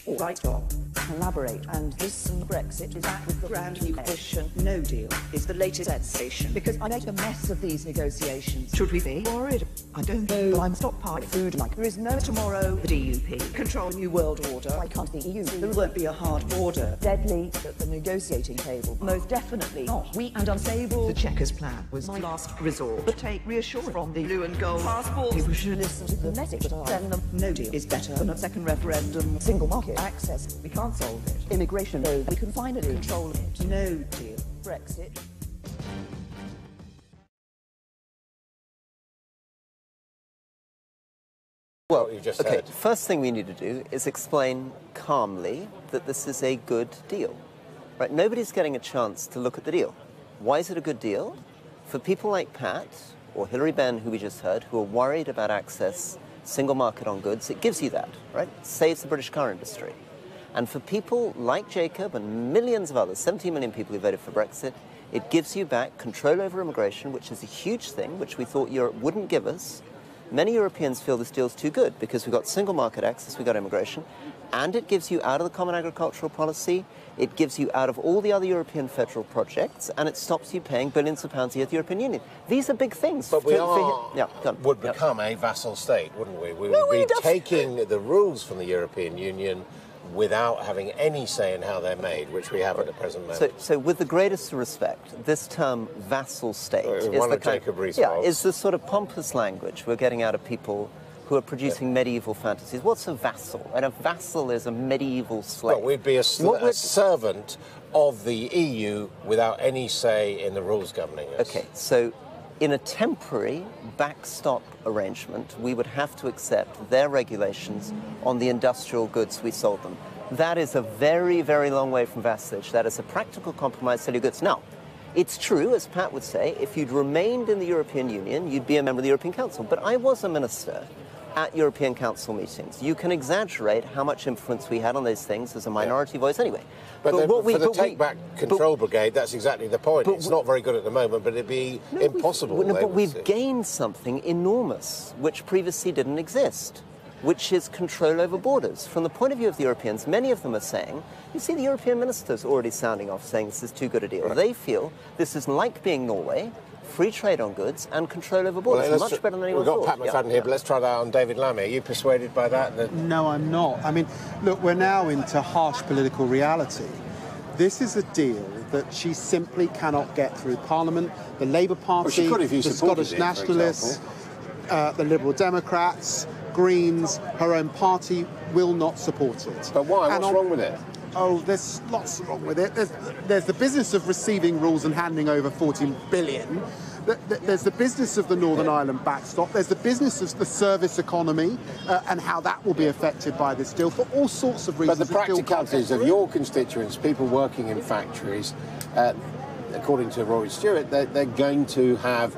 All right, Dom. Collaborate. And this Brexit is back with the brand new edition. No deal is the latest sensation. Because I made a mess of these negotiations. Should we be worried? I don't know, but I'm stockpiling food like there is no tomorrow. The DUP control a new world order. Why can't the EU? There won't be a hard border. Deadly at the negotiating table. Most definitely not. Weak and unstable. The Chequers plan was my last resort. But take reassurance from the blue and gold passport. People should listen to the message that I send them. No deal is better than a second referendum. Single market access. We can't solve it. Immigration, though, we can finally control it. No deal. Brexit. Well, okay, first thing we need to do is explain calmly that this is a good deal. Right? Nobody's getting a chance to look at the deal. Why is it a good deal? For people like Pat or Hilary Benn, who we just heard, who are worried about access single market on goods, it gives you that, right? It saves the British car industry. And for people like Jacob and millions of others, 17 million people who voted for Brexit, it gives you back control over immigration, which is a huge thing, which we thought Europe wouldn't give us. Many Europeans feel this deal's too good because we've got single market access, we've got immigration, and it gives you out of the common agricultural policy, it gives you out of all the other European federal projects, and it stops you paying billions of pounds a year to the European Union. These are big things. But we would become a vassal state, wouldn't we? We would be taking the rules from the European Union without having any say in how they're made, which we have at the present moment. So with the greatest respect, this term vassal state is the sort of pompous language we're getting out of people who are producing medieval fantasies. What's a vassal? And a vassal is a medieval slave. Well, we'd be a servant of the EU without any say in the rules governing us. Okay, so in a temporary backstop arrangement, we would have to accept their regulations on the industrial goods we sold them. That is a very, very long way from vassalage. That is a practical compromise to sell your goods. Now, it's true, as Pat would say, if you'd remained in the European Union, you'd be a member of the European Council. But I was a minister at European Council meetings. You can exaggerate how much influence we had on those things as a minority voice anyway. But for the take-back control brigade, that's exactly the point. It's not very good at the moment, but it'd be impossible. But we've gained something enormous, which previously didn't exist, which is control over borders. From the point of view of the Europeans, many of them are saying, you see the European ministers already sounding off, saying this is too good a deal. Right. They feel this is like being Norway, free trade on goods and control over borders. Much better than anyone thought. We've got Pat McFadden here, but let's try that on David Lammy. Are you persuaded by that? No, I'm not. I mean, look, we're now into harsh political reality. This is a deal that she simply cannot get through Parliament. The Labour Party, the Scottish Nationalists, the Liberal Democrats, Greens, her own party will not support it. But why? What's wrong with it? Oh, there's lots wrong with it. There's the business of receiving rules and handing over 40 billion. There's the business of the Northern Ireland backstop. There's the business of the service economy and how that will be affected by this deal for all sorts of reasons. But the practicalities of your constituents, people working in factories, according to Rory Stewart, they're going to have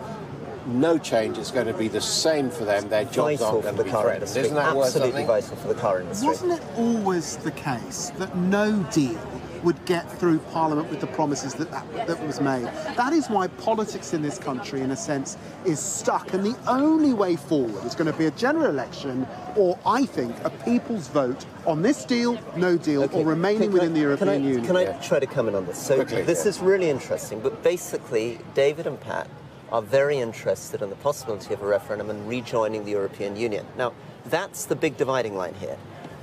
no change. It's going to be the same for them. Their jobs aren't going to be threatened. Isn't that absolutely vital for the car industry? Wasn't it always the case that no deal would get through Parliament with the promises that was made? That is why politics in this country, in a sense, is stuck. And the only way forward is going to be a general election, or I think a people's vote on this deal, no deal, or remaining within the European Union. Can I try to come in on this? So this is really interesting. But basically, David and Pat are very interested in the possibility of a referendum and rejoining the European Union. Now, that's the big dividing line here.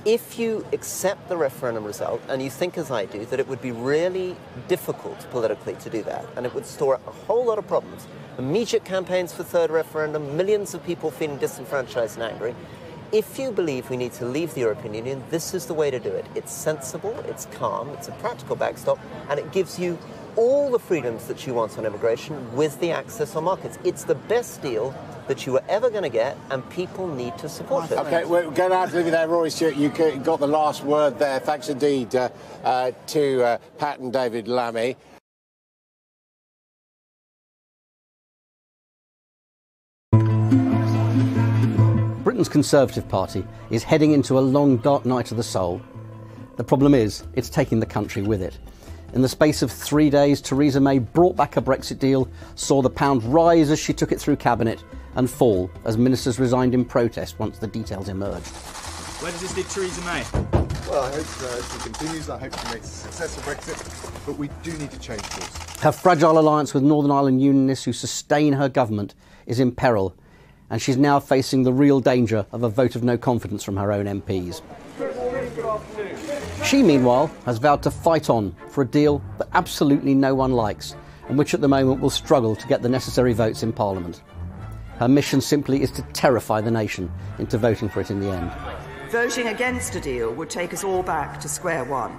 If you accept the referendum result, and you think, as I do, that it would be really difficult politically to do that, and it would store a whole lot of problems, immediate campaigns for third referendum, millions of people feeling disenfranchised and angry, if you believe we need to leave the European Union, this is the way to do it. It's sensible, it's calm, it's a practical backstop, and it gives you all the freedoms that you want on immigration with the access on markets. It's the best deal that you were ever going to get, and people need to support it. OK, we're going to have to leave you there, Rory Stewart. You got the last word there. Thanks indeed to Pat and David Lammy. Britain's Conservative Party is heading into a long, dark night of the soul. The problem is, it's taking the country with it. In the space of 3 days, Theresa May brought back a Brexit deal, saw the pound rise as she took it through Cabinet, and fall as ministers resigned in protest once the details emerged. Where does this leave Theresa May? Well, I hope she continues. I hope she makes a success of Brexit, but we do need to change course. Her fragile alliance with Northern Ireland Unionists who sustain her government is in peril, and she's now facing the real danger of a vote of no confidence from her own MPs. She, meanwhile, has vowed to fight on for a deal that absolutely no one likes, and which at the moment will struggle to get the necessary votes in Parliament. Her mission simply is to terrify the nation into voting for it in the end. Voting against a deal would take us all back to square one.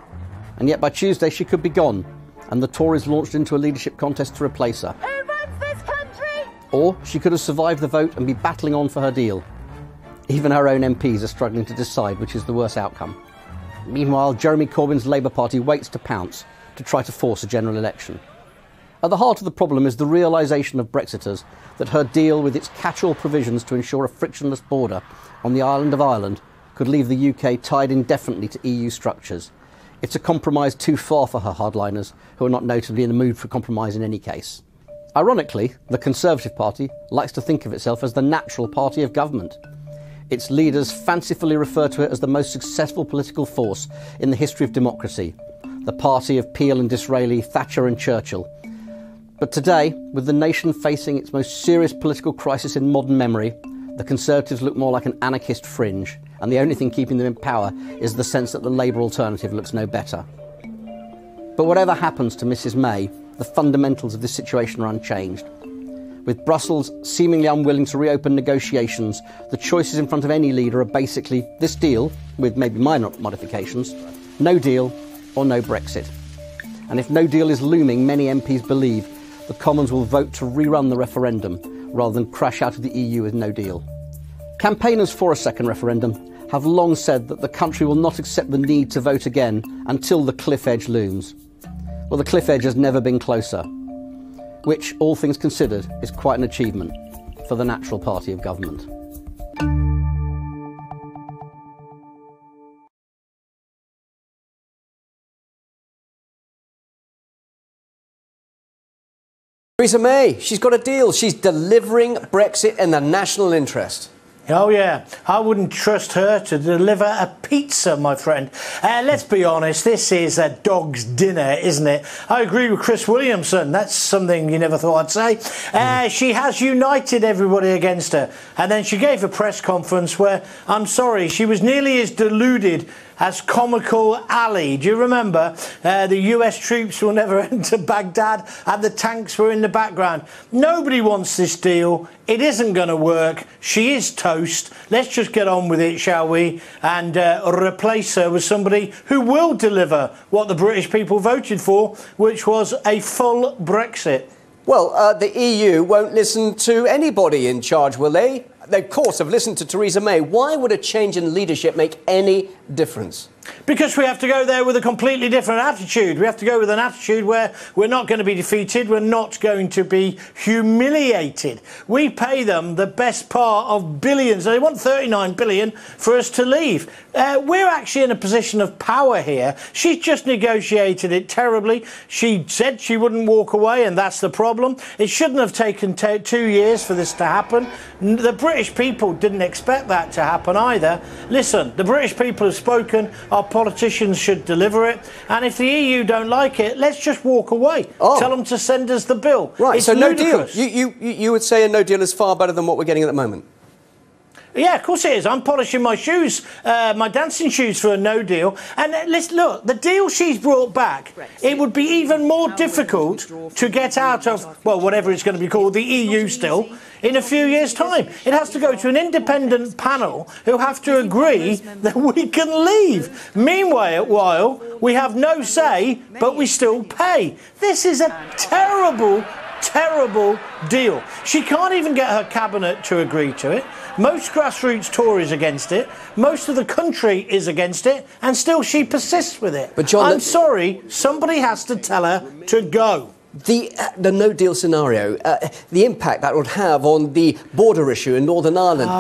And yet by Tuesday she could be gone, and the Tories launched into a leadership contest to replace her. Who runs this country? Or she could have survived the vote and be battling on for her deal. Even her own MPs are struggling to decide which is the worst outcome. Meanwhile, Jeremy Corbyn's Labour Party waits to pounce to try to force a general election. At the heart of the problem is the realisation of Brexiters that her deal, with its catch-all provisions to ensure a frictionless border on the island of Ireland, could leave the UK tied indefinitely to EU structures. It's a compromise too far for her hardliners, who are not notably in the mood for compromise in any case. Ironically, the Conservative Party likes to think of itself as the natural party of government. Its leaders fancifully refer to it as the most successful political force in the history of democracy, the party of Peel and Disraeli, Thatcher and Churchill. But today, with the nation facing its most serious political crisis in modern memory, the Conservatives look more like an anarchist fringe, and the only thing keeping them in power is the sense that the Labour alternative looks no better. But whatever happens to Mrs May, the fundamentals of this situation are unchanged. With Brussels seemingly unwilling to reopen negotiations, the choices in front of any leader are basically this deal, with maybe minor modifications, no deal or no Brexit. And if no deal is looming, many MPs believe the Commons will vote to rerun the referendum rather than crash out of the EU with no deal. Campaigners for a second referendum have long said that the country will not accept the need to vote again until the cliff edge looms. Well, the cliff edge has never been closer, which, all things considered, is quite an achievement for the natural party of government. Theresa May, she's got a deal. She's delivering Brexit in the national interest. Oh, yeah. I wouldn't trust her to deliver a pizza, my friend. Let's be honest, this is a dog's dinner, isn't it? I agree with Chris Williamson. That's something you never thought I'd say. She has united everybody against her. And then she gave a press conference where, I'm sorry, she was nearly as deluded as Comical Ali. Do you remember? The US troops will never enter Baghdad and the tanks were in the background. Nobody wants this deal. It isn't going to work. She is toast. Let's just get on with it, shall we? And replace her with somebody who will deliver what the British people voted for, which was a full Brexit. Well, the EU won't listen to anybody in charge, will they? They, of course, have listened to Theresa May. Why would a change in leadership make any difference? Because we have to go there with a completely different attitude. We have to go with an attitude where we're not going to be defeated, we're not going to be humiliated. We pay them the best part of billions. They want 39 billion for us to leave. We're actually in a position of power here. She's just negotiated it terribly. She said she wouldn't walk away, and that's the problem. It shouldn't have taken 2 years for this to happen. The British people didn't expect that to happen either. Listen, the British people have spoken. Our politicians should deliver it, and if the EU don't like it, let's just walk away. Tell them to send us the bill. Right, it's so ludicrous. no deal. You would say a no deal is far better than what we're getting at the moment? Yeah, of course it is. I'm polishing my shoes, my dancing shoes, for a no deal. And let's look, the deal she's brought back, it would be even more difficult to get out of, well, whatever it's going to be called, the EU still, in a few years' time. It has to go to an independent panel who have to agree that we can leave. Meanwhile, we have no say, but we still pay. This is a terrible deal. She can't even get her cabinet to agree to it. Most grassroots Tories against it. Most of the country is against it, and still she persists with it. But John, I'm sorry, somebody has to tell her to go. The no-deal scenario, the impact that would have on the border issue in Northern Ireland,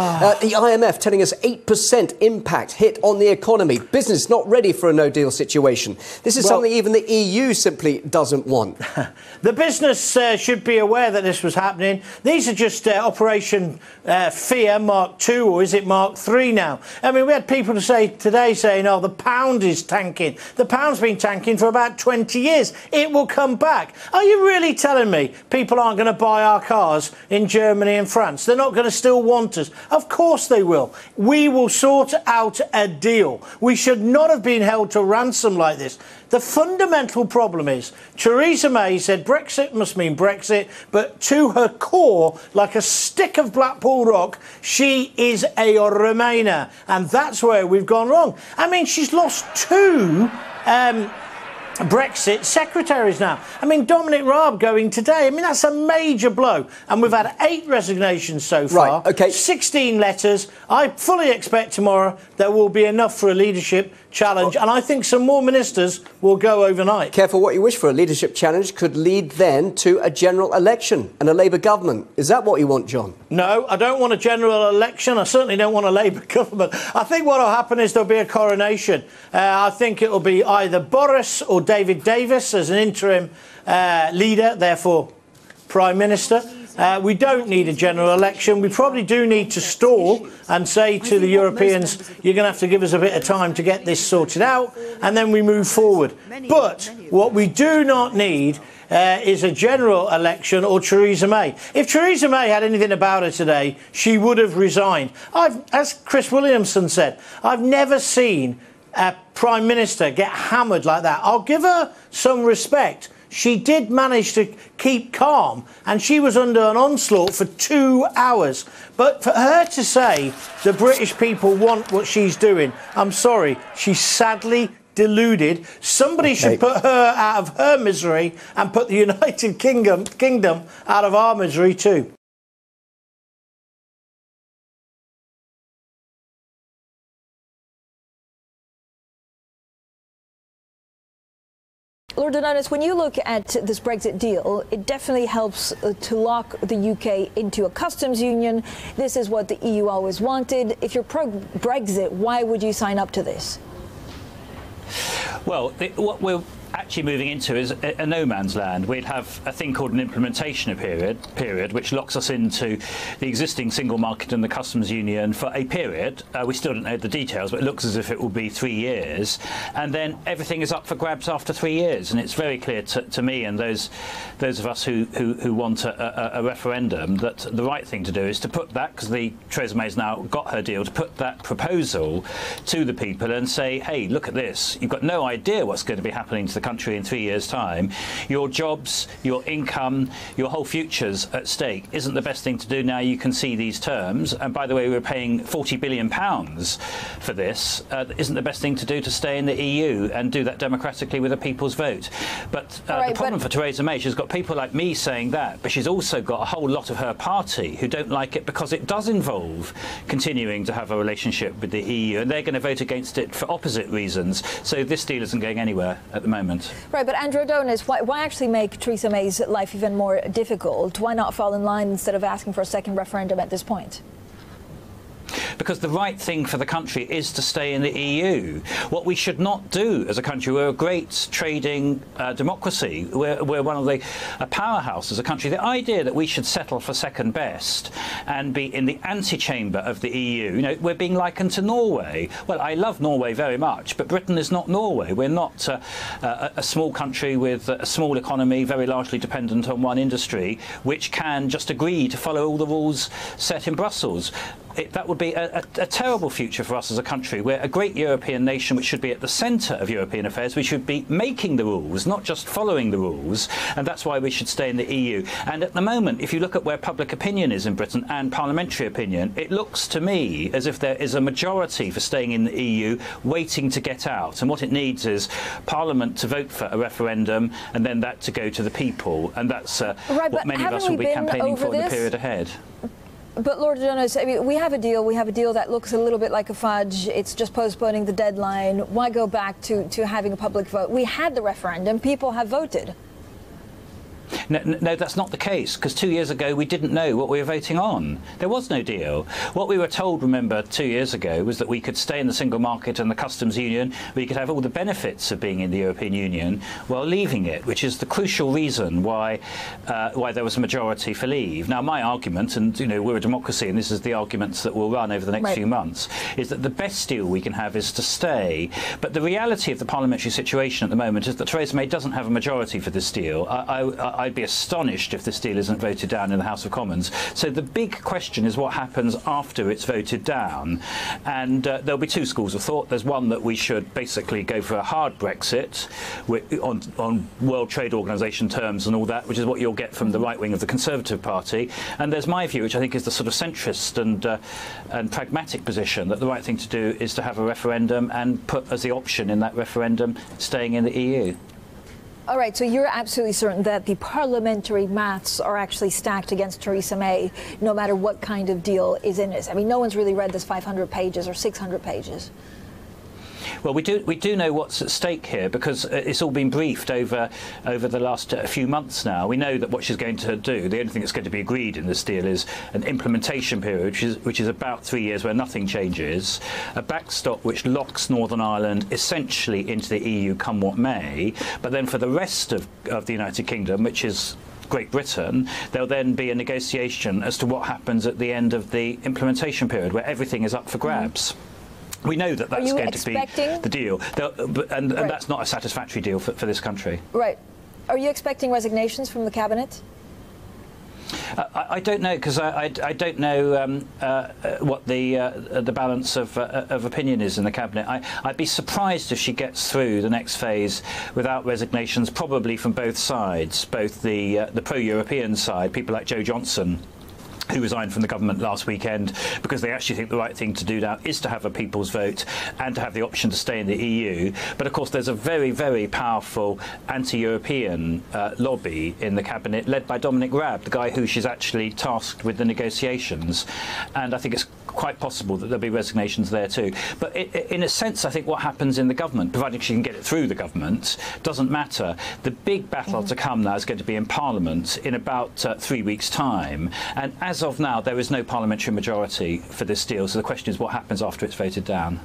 the IMF telling us 8% impact hit on the economy, business not ready for a no-deal situation. This is something even the EU simply doesn't want. The business should be aware that this was happening. These are just Operation Fear Mark II, or is it Mark III now? I mean, we had people today saying, oh, the pound is tanking. The pound's been tanking for about 20 years. It will come back. Are you really telling me people aren't going to buy our cars in Germany and France? They're not going to still want us? Of course they will. We will sort out a deal. We should not have been held to ransom like this. The fundamental problem is Theresa May said Brexit must mean Brexit, but to her core, like a stick of Blackpool rock, she is a Remainer. And that's where we've gone wrong. I mean, she's lost two Brexit secretaries now. I mean, Dominic Raab going today. I mean, that's a major blow. And we've had 8 resignations so far. Right, OK. 16 letters. I fully expect tomorrow there will be enough for a leadership challenge, and I think some more ministers will go overnight. Careful what you wish for. A leadership challenge could lead then to a general election and a Labour government. Is that what you want, John? No, I don't want a general election. I certainly don't want a Labour government. I think what will happen is there'll be a coronation. I think it'll be either Boris or David Davis as an interim leader, therefore Prime Minister. We don't need a general election. We probably do need to stall and say to the Europeans, you're going to have to give us a bit of time to get this sorted out, and then we move forward. But what we do not need is a general election or Theresa May. If Theresa May had anything about her today, she would have resigned. As Chris Williamson said, I've never seen a Prime Minister get hammered like that. I'll give her some respect. She did manage to keep calm, and she was under an onslaught for 2 hours. But for her to say the British people want what she's doing, I'm sorry, she's sadly deluded. Somebody should put her out of her misery and put the United Kingdom out of our misery too. Lord O'Donis, when you look at this Brexit deal, it definitely helps to lock the UK into a customs union. This is what the EU always wanted. If you're pro-Brexit, why would you sign up to this? Well, what we're actually moving into is a no man's land. We'd have a thing called an implementation period, which locks us into the existing single market and the customs union for a period. We still don't know the details, but it looks as if it will be 3 years. And then everything is up for grabs after 3 years. And it's very clear to me and those of us who want a referendum that the right thing to do is to put that, because Theresa May's now got her deal, to put that proposal to the people and say, hey, look at this. You've got no idea what's going to be happening to the country in 3 years' time. Your jobs, your income, your whole future's at stake. Isn't the best thing to do now you can see these terms? And by the way, we're paying £40 billion for this. Isn't the best thing to do to stay in the EU and do that democratically with a people's vote? But the problem for Theresa May, she's got people like me saying that, but she's also got a whole lot of her party who don't like it because it does involve continuing to have a relationship with the EU, and they're going to vote against it for opposite reasons. So this deal isn't going anywhere at the moment. Right, but Andrew O'Donis, why actually make Theresa May's life even more difficult? Why not fall in line instead of asking for a second referendum at this point? Because the right thing for the country is to stay in the EU. What we should not do as a country, we're a great trading democracy. We're one of the powerhouse as a country. The idea that we should settle for second best and be in the antechamber of the EU, you know, we're being likened to Norway. Well, I love Norway very much, but Britain is not Norway. We're not a small country with a small economy, very largely dependent on one industry, which can just agree to follow all the rules set in Brussels. That would be a terrible future for us as a country. We're a great European nation which should be at the centre of European affairs. We should be making the rules, not just following the rules, and that's why we should stay in the EU. And at the moment, if you look at where public opinion is in Britain and parliamentary opinion, it looks to me as if there is a majority for staying in the EU waiting to get out. And what it needs is Parliament to vote for a referendum and then that to go to the people. And that's what many of us will be campaigning for in the period ahead. But Lord O'Donis, I mean, we have a deal that looks a little bit like a fudge. It's just postponing the deadline. Why go back to having a public vote? We had the referendum. People have voted. No, that's not the case, because 2 years ago we didn't know what we were voting on. There was no deal. What we were told, remember, 2 years ago was that we could stay in the single market and the customs union, we could have all the benefits of being in the European Union while leaving it, which is the crucial reason why there was a majority for leave. Now, my argument, and you know, we're a democracy and this is the arguments that will run over the next few months, is that the best deal we can have is to stay. But the reality of the parliamentary situation at the moment is that Theresa May doesn't have a majority for this deal. I'd be astonished if this deal isn't voted down in the House of Commons. So the big question is what happens after it's voted down. And there'll be two schools of thought. There's one that we should basically go for a hard Brexit on World Trade Organization terms and all that, which is what you'll get from the right wing of the Conservative Party. And there's my view, which I think is the sort of centrist and pragmatic position, that the right thing to do is to have a referendum and put as the option in that referendum staying in the EU. All right, so you're absolutely certain that the parliamentary maths are actually stacked against Theresa May, no matter what kind of deal is in this. I mean, no one's really read this 500 pages or 600 pages. Well, we do know what's at stake here because it's all been briefed over the last few months now. We know that what she's going to do, the only thing that's going to be agreed in this deal is an implementation period, which is about 3 years where nothing changes, a backstop which locks Northern Ireland essentially into the EU come what may, but then for the rest of the United Kingdom, which is Great Britain, there'll then be a negotiation as to what happens at the end of the implementation period, where everything is up for grabs. We know that that's going to be the deal, and that's not a satisfactory deal for this country. Right. Are you expecting resignations from the cabinet? I don't know, because I don't know what the balance of opinion is in the cabinet. I'd be surprised if she gets through the next phase without resignations, probably from both sides, both the pro-European side, people like Joe Johnson, who resigned from the government last weekend because they actually think the right thing to do now is to have a people's vote and to have the option to stay in the EU. But of course there's a very, very powerful anti-European lobby in the cabinet led by Dominic Raab, the guy who she's actually tasked with the negotiations. And I think it's quite possible that there'll be resignations there too. But in a sense, I think what happens in the government, providing she can get it through the government, doesn't matter. The big battle to come now is going to be in Parliament in about 3 weeks' time. And as of now, there is no parliamentary majority for this deal. So the question is what happens after it's voted down.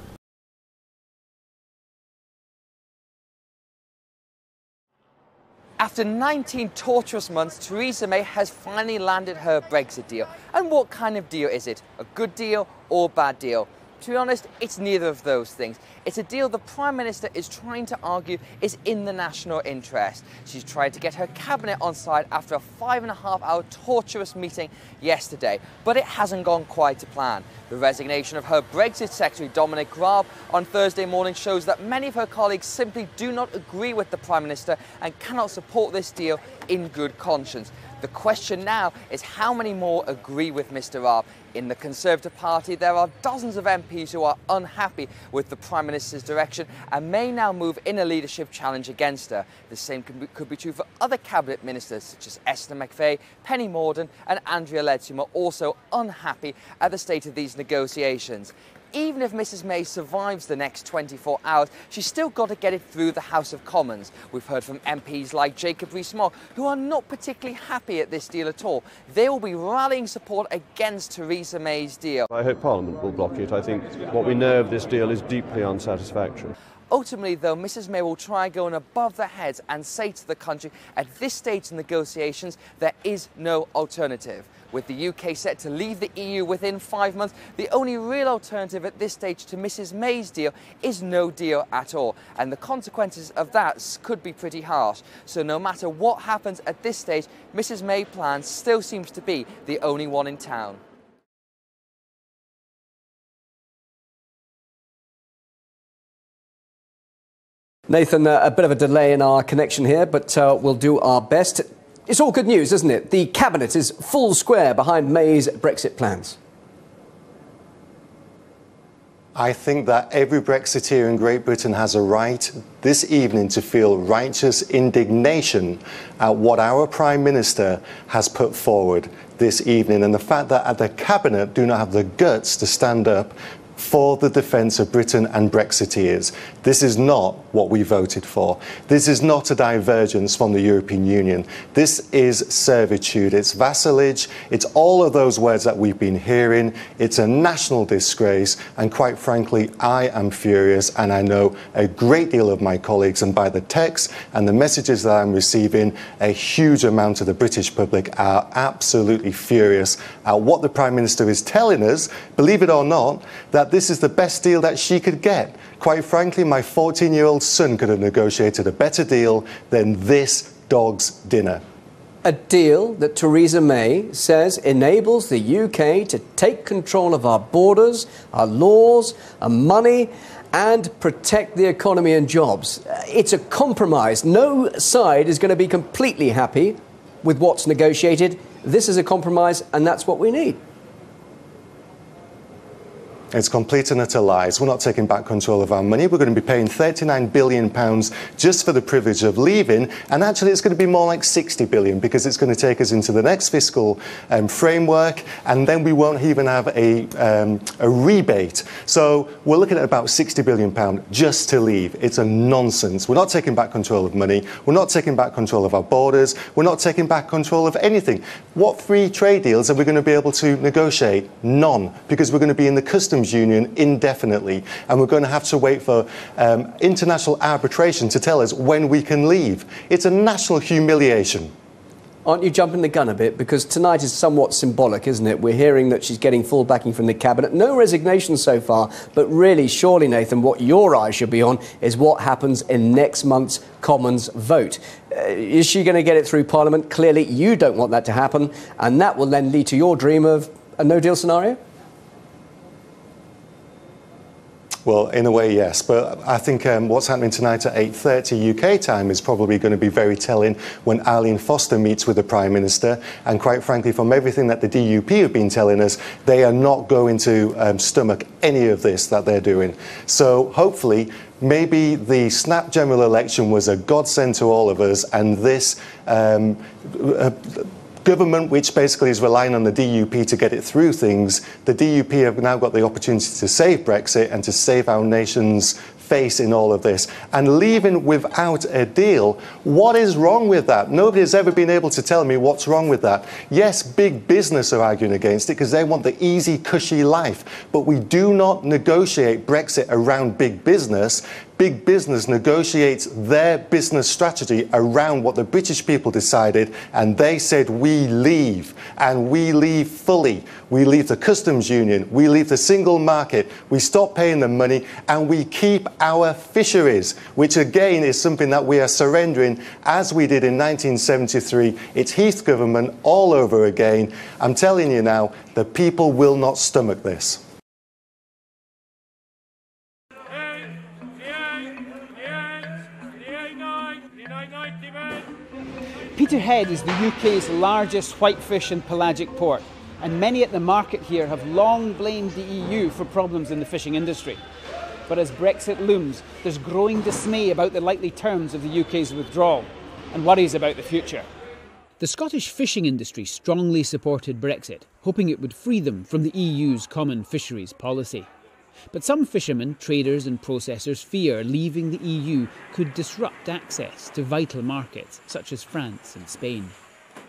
After 19 torturous months, Theresa May has finally landed her Brexit deal. And what kind of deal is it? A good deal or a bad deal? To be honest, it's neither of those things. It's a deal the Prime Minister is trying to argue is in the national interest. She's tried to get her cabinet on side after a 5.5-hour torturous meeting yesterday, but it hasn't gone quite to plan. The resignation of her Brexit Secretary Dominic Raab on Thursday morning shows that many of her colleagues simply do not agree with the Prime Minister and cannot support this deal in good conscience. The question now is how many more agree with Mr Raab. In the Conservative Party, there are dozens of MPs who are unhappy with the Prime Minister's direction and may now move in a leadership challenge against her. The same could be true for other cabinet ministers such as Esther McVey, Penny Mordaunt and Andrea Leadsom, who are also unhappy at the state of these negotiations. Even if Mrs May survives the next 24 hours, she's still got to get it through the House of Commons. We've heard from MPs like Jacob Rees-Mogg, who are not particularly happy at this deal at all. They will be rallying support against Theresa May's deal. I hope Parliament will block it. I think what we know of this deal is deeply unsatisfactory. Ultimately, though, Mrs May will try going above their heads and say to the country, at this stage in negotiations, there is no alternative. With the UK set to leave the EU within 5 months, the only real alternative at this stage to Mrs May's deal is no deal at all. And the consequences of that could be pretty harsh. So no matter what happens at this stage, Mrs May's plan still seems to be the only one in town. Nathan, a bit of a delay in our connection here, but we'll do our best. It's all good news, isn't it? The Cabinet is full square behind May's Brexit plans. I think that every Brexiteer in Great Britain has a right this evening to feel righteous indignation at what our Prime Minister has put forward this evening, and the fact that the Cabinet do not have the guts to stand up for the defence of Britain and Brexiteers. This is not what we voted for. This is not a divergence from the European Union. This is servitude, it's vassalage, it's all of those words that we've been hearing. It's a national disgrace, and quite frankly, I am furious, and I know a great deal of my colleagues, and by the texts and the messages that I'm receiving, a huge amount of the British public are absolutely furious at what the Prime Minister is telling us, believe it or not, that this is the best deal that she could get. Quite frankly, my 14-year-old son could have negotiated a better deal than this dog's dinner. A deal that Theresa May says enables the UK to take control of our borders, our laws, our money, and protect the economy and jobs. It's a compromise. No side is going to be completely happy with what's negotiated. This is a compromise, and that's what we need. It's complete and utter lies. We're not taking back control of our money. We're going to be paying £39 billion just for the privilege of leaving, and actually it's going to be more like £60 billion because it's going to take us into the next fiscal framework, and then we won't even have a rebate. So we're looking at about £60 billion just to leave. It's a nonsense. We're not taking back control of money. We're not taking back control of our borders. We're not taking back control of anything. What free trade deals are we going to be able to negotiate? None, because we're going to be in the customs union indefinitely, and we're going to have to wait for international arbitration to tell us when we can leave. It's a national humiliation. Aren't you jumping the gun a bit? Because tonight is somewhat symbolic, isn't it? We're hearing that she's getting full backing from the cabinet. No resignation so far, but really, surely, Nathan, what your eyes should be on is what happens in next month's Commons vote. Is she going to get it through Parliament? Clearly, you don't want that to happen, and that will then lead to your dream of a no-deal scenario? Well, in a way, yes. But I think what's happening tonight at 8:30 UK time is probably going to be very telling when Arlene Foster meets with the Prime Minister. And quite frankly, from everything that the DUP have been telling us, they are not going to stomach any of this that they're doing. So hopefully, maybe the snap general election was a godsend to all of us, and this government, which basically is relying on the DUP to get it through things, the DUP have now got the opportunity to save Brexit and to save our nation's face in all of this. And leaving without a deal, what is wrong with that? Nobody has ever been able to tell me what's wrong with that. Yes, big business are arguing against it because they want the easy, cushy life. But we do not negotiate Brexit around big business. Big business negotiates their business strategy around what the British people decided, and they said we leave, and we leave fully. We leave the customs union, we leave the single market, we stop paying them money, and we keep our fisheries, which again is something that we are surrendering as we did in 1973. It's Heath government all over again. I'm telling you now, the people will not stomach this. Peterhead is the UK's largest whitefish and pelagic port, and many at the market here have long blamed the EU for problems in the fishing industry. But as Brexit looms, there's growing dismay about the likely terms of the UK's withdrawal and worries about the future. The Scottish fishing industry strongly supported Brexit, hoping it would free them from the EU's common fisheries policy. But some fishermen, traders and processors fear leaving the EU could disrupt access to vital markets such as France and Spain.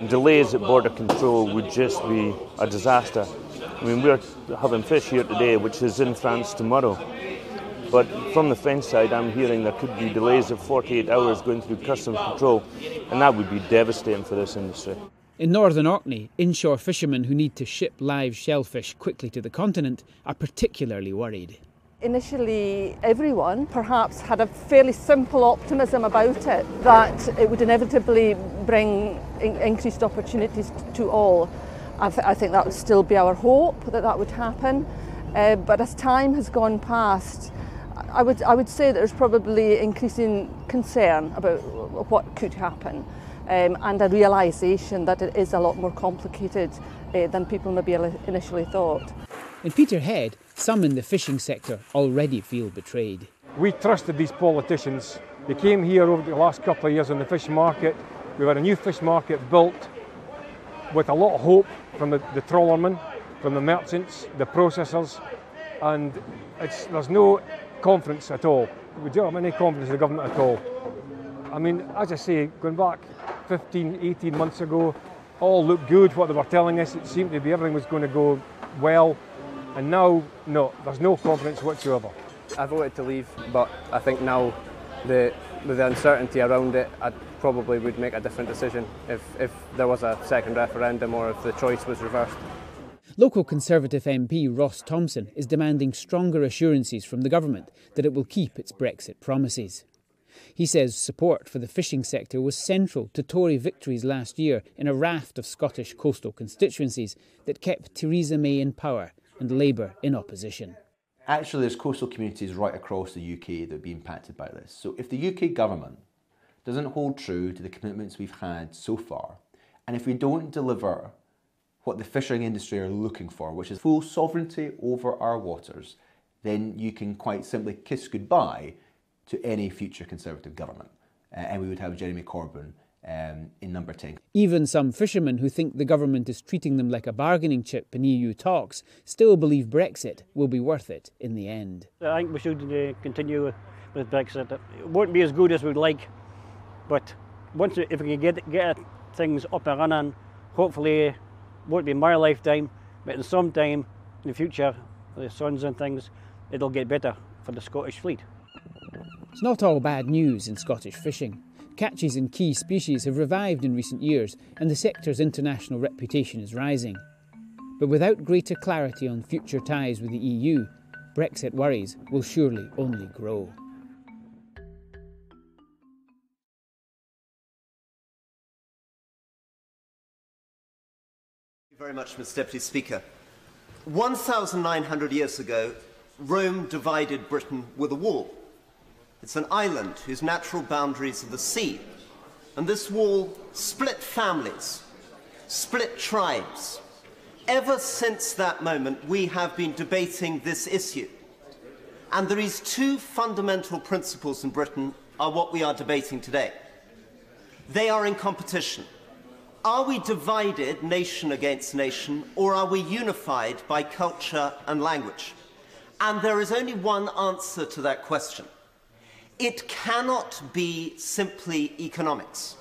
Delays at border control would just be a disaster. I mean, we're having fish here today which is in France tomorrow. But from the French side, I'm hearing there could be delays of 48 hours going through customs control, and that would be devastating for this industry. In Northern Orkney, inshore fishermen who need to ship live shellfish quickly to the continent are particularly worried. Initially, everyone perhaps had a fairly simple optimism about it, that it would inevitably bring increased opportunities to all. I think that would still be our hope, that would happen. But as time has gone past, I would say there's probably increasing concern about what could happen. And a realisation that it is a lot more complicated than people maybe initially thought. In Peterhead, some in the fishing sector already feel betrayed. We trusted these politicians. They came here over the last couple of years on the fish market. We've had a new fish market built with a lot of hope from the trawlermen, from the merchants, the processors, and there's no confidence at all. We don't have any confidence in the government at all. I mean, as I say, going back 15, 18 months ago, all looked good, what they were telling us. It seemed to be everything was going to go well. And now, no, there's no confidence whatsoever. I voted to leave, but I think now, with the uncertainty around it, I probably would make a different decision if there was a second referendum or if the choice was reversed. Local Conservative MP Ross Thompson is demanding stronger assurances from the government that it will keep its Brexit promises. He says support for the fishing sector was central to Tory victories last year in a raft of Scottish coastal constituencies that kept Theresa May in power and Labour in opposition. Actually, there's coastal communities right across the UK that would be impacted by this. So if the UK government doesn't hold true to the commitments we've had so far, and if we don't deliver what the fishing industry are looking for, which is full sovereignty over our waters, then you can quite simply kiss goodbye to any future Conservative government. And we would have Jeremy Corbyn in number 10. Even some fishermen who think the government is treating them like a bargaining chip in EU talks still believe Brexit will be worth it in the end. I think we should continue with Brexit. It won't be as good as we'd like, but if we can get things up and running, hopefully it won't be my lifetime, but in some time in the future, the sons and things, it'll get better for the Scottish fleet. It's not all bad news in Scottish fishing. Catches in key species have revived in recent years and the sector's international reputation is rising. But without greater clarity on future ties with the EU, Brexit worries will surely only grow. Thank you very much, Mr. Deputy Speaker. 1,900 years ago, Rome divided Britain with a wall. It's an island whose natural boundaries are the sea. And this wall split families, split tribes. Ever since that moment, we have been debating this issue. And these two fundamental principles in Britain are what we are debating today. They are in competition. Are we divided nation against nation, or are we unified by culture and language? And there is only one answer to that question. It cannot be simply economics.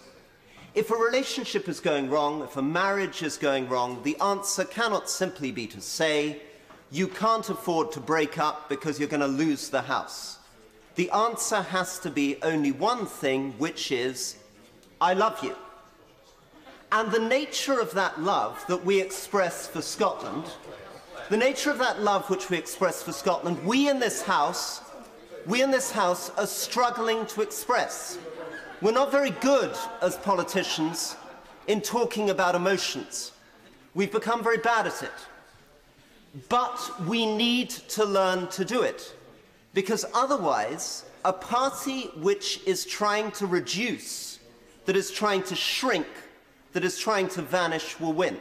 If a relationship is going wrong, if a marriage is going wrong, the answer cannot simply be to say, you can't afford to break up because you're going to lose the house. The answer has to be only one thing, which is, I love you. And the nature of that love that we express for Scotland, the nature of that love which we express for Scotland, we in this House are struggling to express. We're not very good as politicians in talking about emotions. We've become very bad at it. But we need to learn to do it, because otherwise a party which is trying to reduce, that is trying to shrink, that is trying to vanish will win.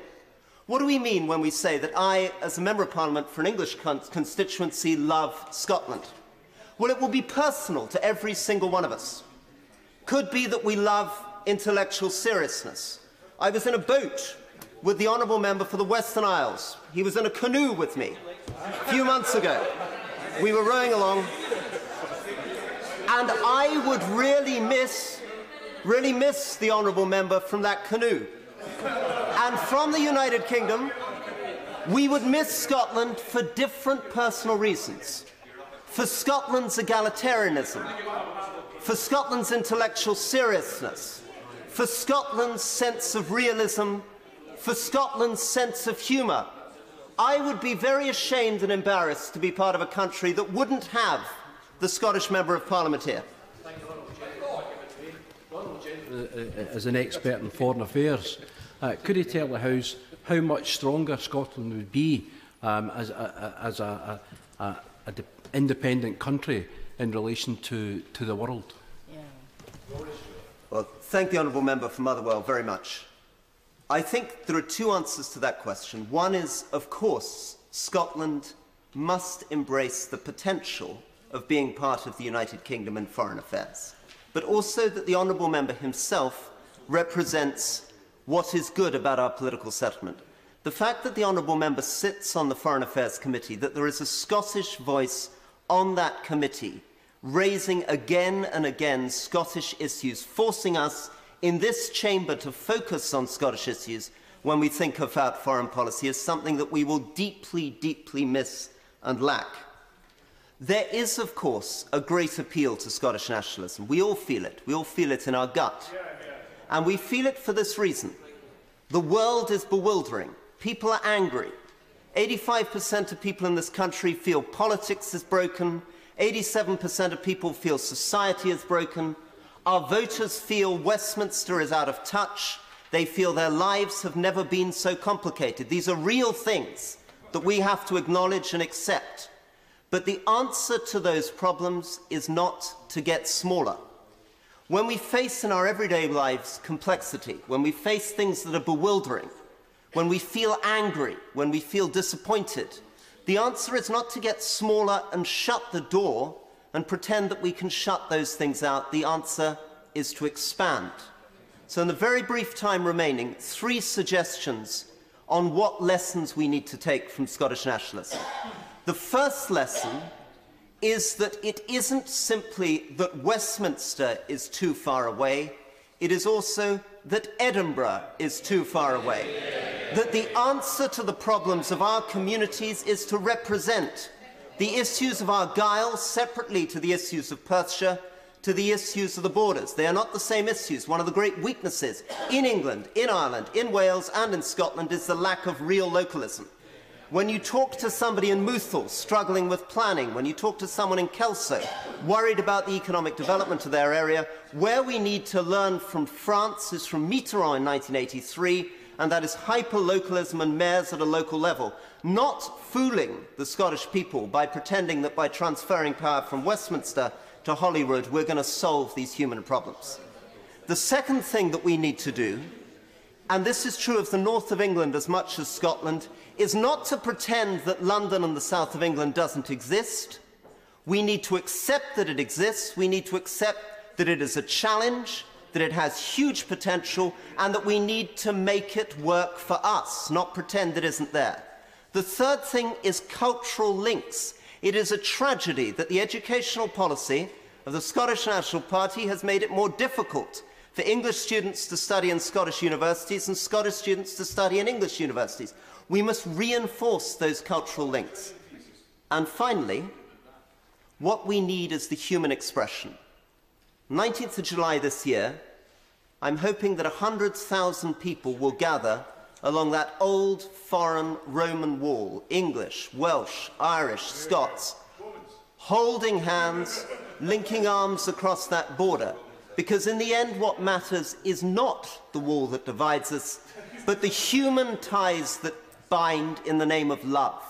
What do we mean when we say that I, as a Member of Parliament for an English constituency, love Scotland? Well, it will be personal to every single one of us. Could be that we love intellectual seriousness. I was in a boat with the Honourable Member for the Western Isles. He was in a canoe with me a few months ago. We were rowing along, and I would really miss the Honourable Member from that canoe. And from the United Kingdom, we would miss Scotland for different personal reasons. For Scotland's egalitarianism, for Scotland's intellectual seriousness, for Scotland's sense of realism, for Scotland's sense of humour. I would be very ashamed and embarrassed to be part of a country that wouldn't have the Scottish Member of Parliament here. As an expert in foreign affairs, could he tell the House how much stronger Scotland would be as an independent country in relation to the world? Well, thank the Honourable Member for Motherwell very much. I think there are two answers to that question. One is, of course, Scotland must embrace the potential of being part of the United Kingdom in foreign affairs, but also that the Honourable Member himself represents what is good about our political settlement. The fact that the Honourable Member sits on the Foreign Affairs Committee, that there is a Scottish voice on that committee, raising again and again Scottish issues, forcing us in this chamber to focus on Scottish issues when we think about foreign policy, is something that we will deeply, deeply miss and lack. There is, of course, a great appeal to Scottish nationalism. We all feel it. We all feel it in our gut. And we feel it for this reason. The world is bewildering. People are angry. 85% of people in this country feel politics is broken. 87% of people feel society is broken. Our voters feel Westminster is out of touch. They feel their lives have never been so complicated. These are real things that we have to acknowledge and accept. But the answer to those problems is not to get smaller. When we face in our everyday lives complexity, when we face things that are bewildering, when we feel angry, when we feel disappointed, the answer is not to get smaller and shut the door and pretend that we can shut those things out. The answer is to expand. So in the very brief time remaining, 3 suggestions on what lessons we need to take from Scottish nationalism. The first lesson is that it isn't simply that Westminster is too far away, it is also that Edinburgh is too far away. That the answer to the problems of our communities is to represent the issues of Argyll separately to the issues of Perthshire, to the issues of the borders. They are not the same issues. One of the great weaknesses in England, in Ireland, in Wales and in Scotland is the lack of real localism. When you talk to somebody in Mouthal struggling with planning, when you talk to someone in Kelso worried about the economic development of their area, where we need to learn from France is from Mitterrand in 1983, and that is hyper-localism and mayors at a local level, not fooling the Scottish people by pretending that by transferring power from Westminster to Holyrood we're going to solve these human problems. The second thing that we need to do, and this is true of the north of England as much as Scotland, is not to pretend that London and the south of England doesn't exist. We need to accept that it exists. We need to accept that it is a challenge, that it has huge potential, and that we need to make it work for us, not pretend it isn't there. The third thing is cultural links. It is a tragedy that the educational policy of the Scottish National Party has made it more difficult for English students to study in Scottish universities and Scottish students to study in English universities. We must reinforce those cultural links. And finally, what we need is the human expression. 19th of July this year, I'm hoping that 100,000 people will gather along that old foreign Roman wall, English, Welsh, Irish, Scots, holding hands, linking arms across that border. Because in the end, what matters is not the wall that divides us, but the human ties that bind in the name of love.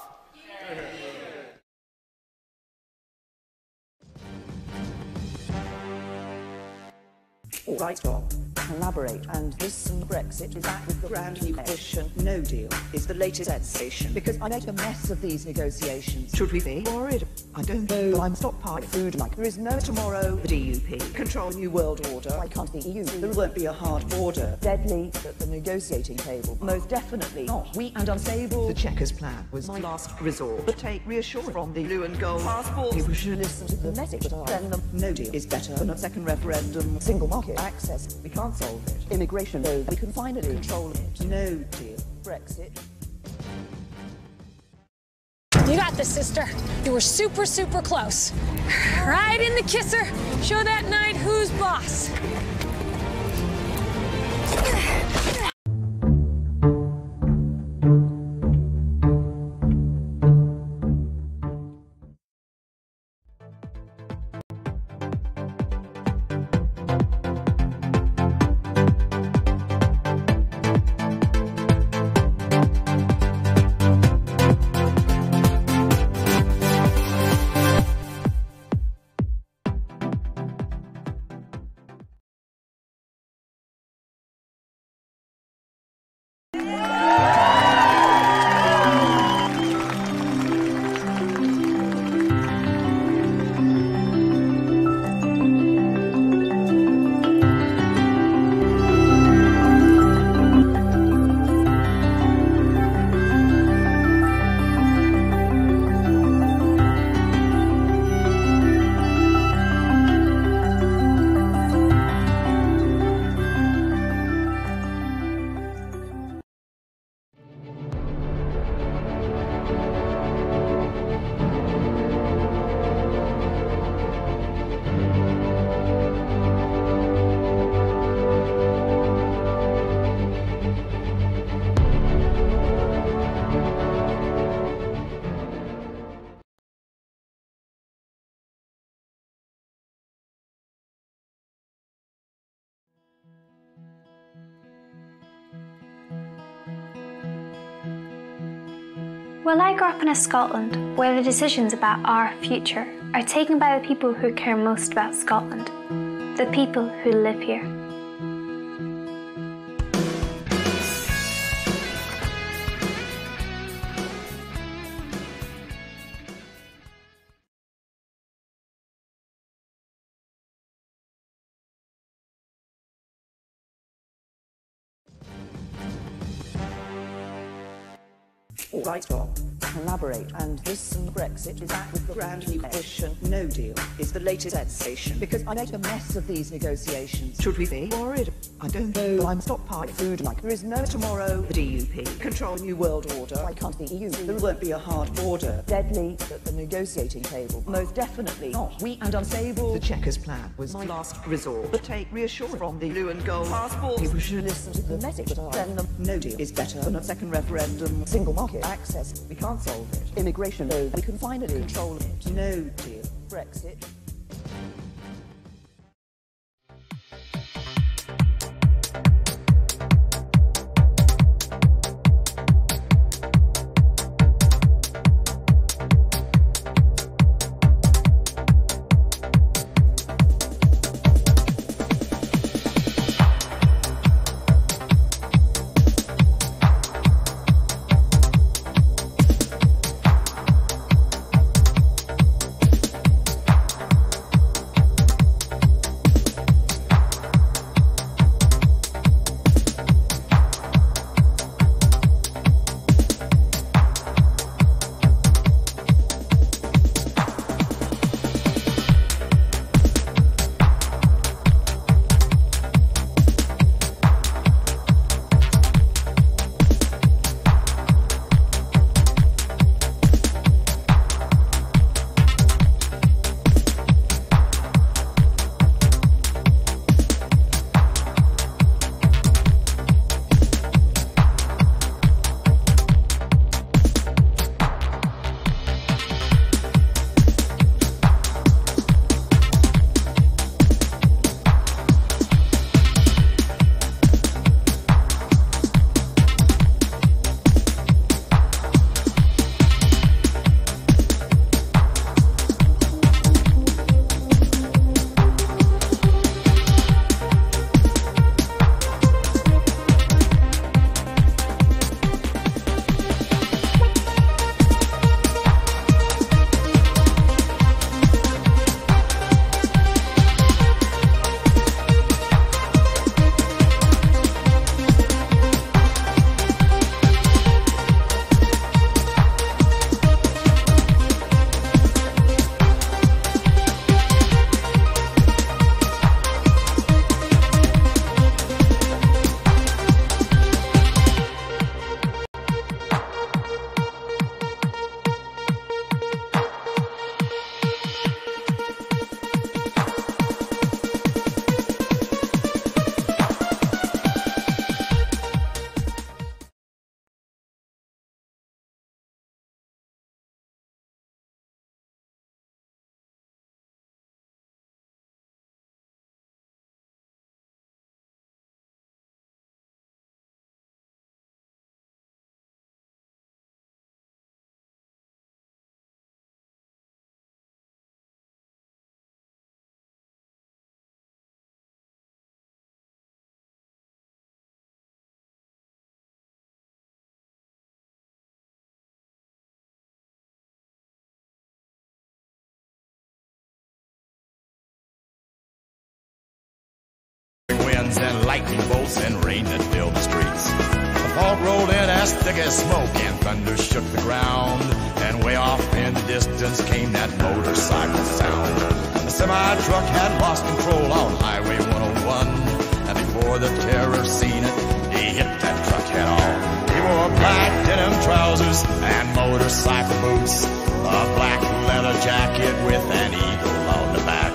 All right, stop. Collaborate. And listen, Brexit is back with the brand new edition. No deal is the latest sensation. Because I made a mess of these negotiations. Should we be worried? I don't know, but I'm stockpiling food like there is no tomorrow. The DUP control new world order. Why can't the EU? There won't be a hard border. Deadly at the negotiating table. Most definitely not. Weak and unstable. The Chequers plan was my last resort. But take reassurance from the blue and gold passport. People should listen to the message that I send them. No deal is better than a second referendum. Single market access. We can't solve it. Immigration, though, we can finally control it. No deal. Brexit. You got this, sister. You were super, super close. Right in the kisser. Show that knight who's boss. Well, I grew up in a Scotland where the decisions about our future are taken by the people who care most about Scotland, the people who live here. All right, stop. Collaborate. And listen, Brexit is back with the grand new edition. No deal is the latest sensation. Because I made a mess of these negotiations. Should we be worried? I don't know, but I'm stockpiling food like there is no tomorrow. The DUP control a new world order. Why can't the EU? There won't be a hard border. Deadly at the negotiating table. Most definitely not. Weak and unstable. The Chequers plan was my last resort. But take reassurance from the blue and gold passport. People should listen to the message that I send them. No deal is better than a second referendum. Single market access. We can't solve it. Immigration, though, we can finally control it. No deal. Brexit. Winds and lightning bolts and rain that filled the streets. The fog rolled in as thick as smoke and thunder shook the ground. And way off in the distance came that motorcycle sound. The semi-truck had lost control on Highway 101. And before the terror seen it, he hit that truck head on. He wore black denim trousers and motorcycle boots, a black leather jacket with an eagle on the back.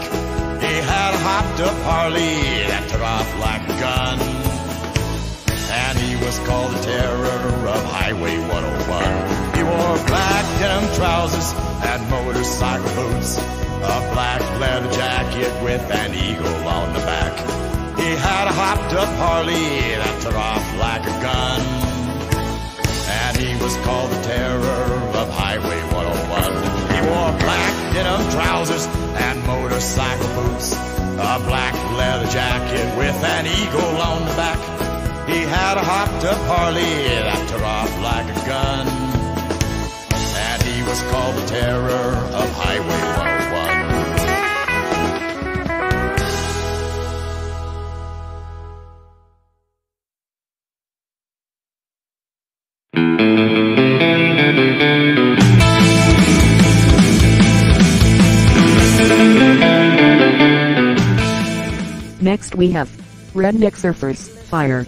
He had a hopped up Harley that took off like a gun, and he was called the terror of Highway 101. He wore black denim trousers and motorcycle boots, a black leather jacket with an eagle on the back. He had a hopped up Harley that took off like a gun, and he was called the terror of Highway 101. He wore black denim trousers and motorcycle boots, a black leather jacket with an eagle on the back. He had a hopped up Harley that took off like a gun, and he was called the terror of Highway 101. Next we have Redneck Surfers, Fire.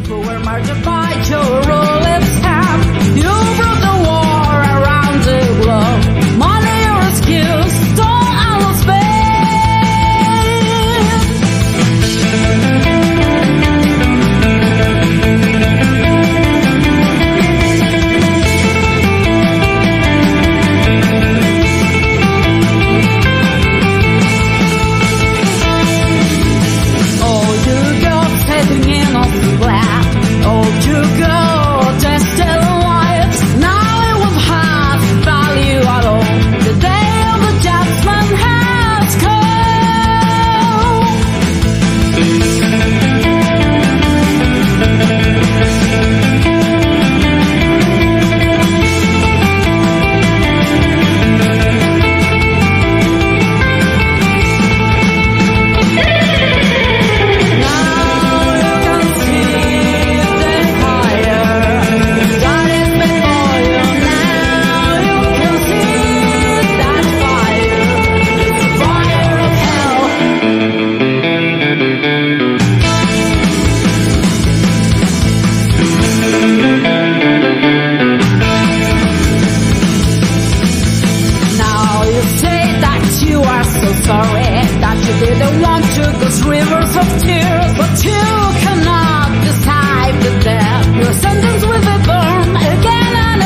Who were murdered by your rollers cap. You brought the war around the globe. Money or skills, stone and space. All you girls heading in off the black. All you girls dressed in white. Now it won't have value at all. The day of the judgment has sorry that you didn't want to go rivers of tears, but you cannot decide the death. Your sentence will be burned again and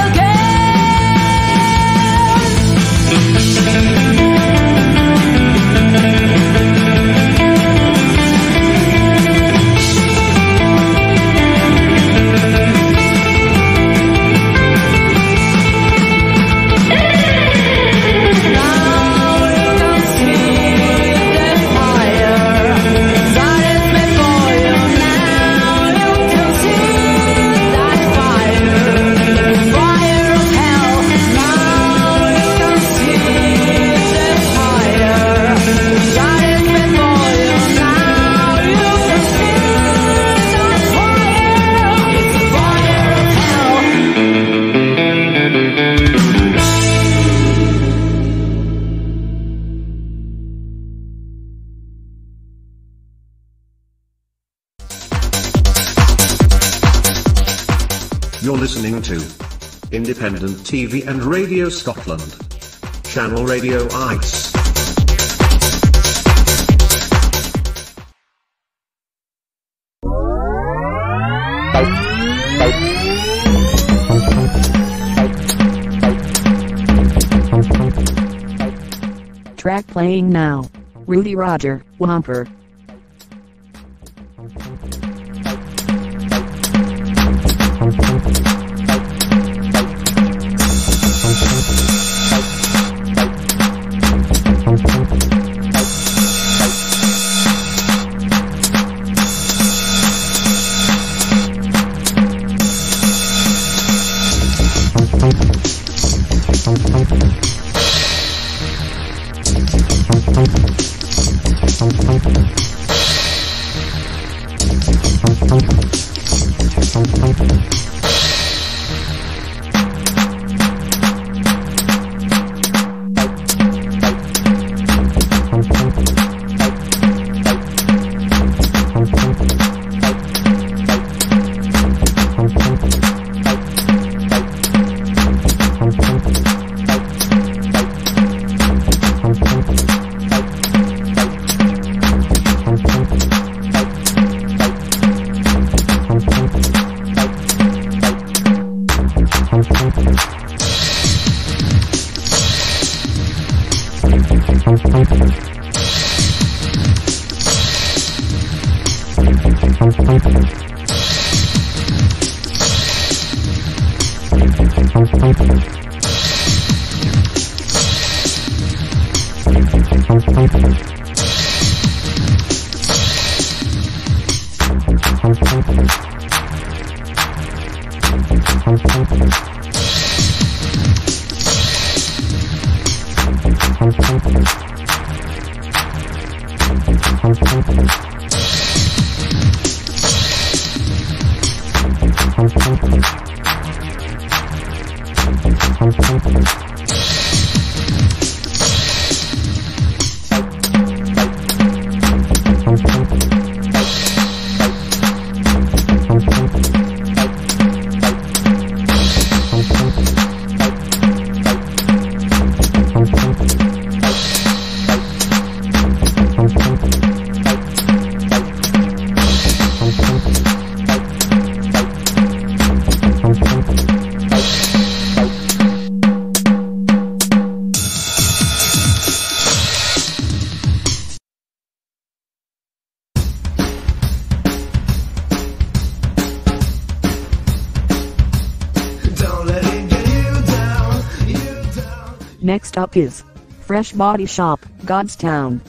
You're listening to Independent TV and Radio Scotland. Channel Radio ICE. Track playing now. Rudy Roger, Whomper. Next up is Fresh Body Shop, Godstown.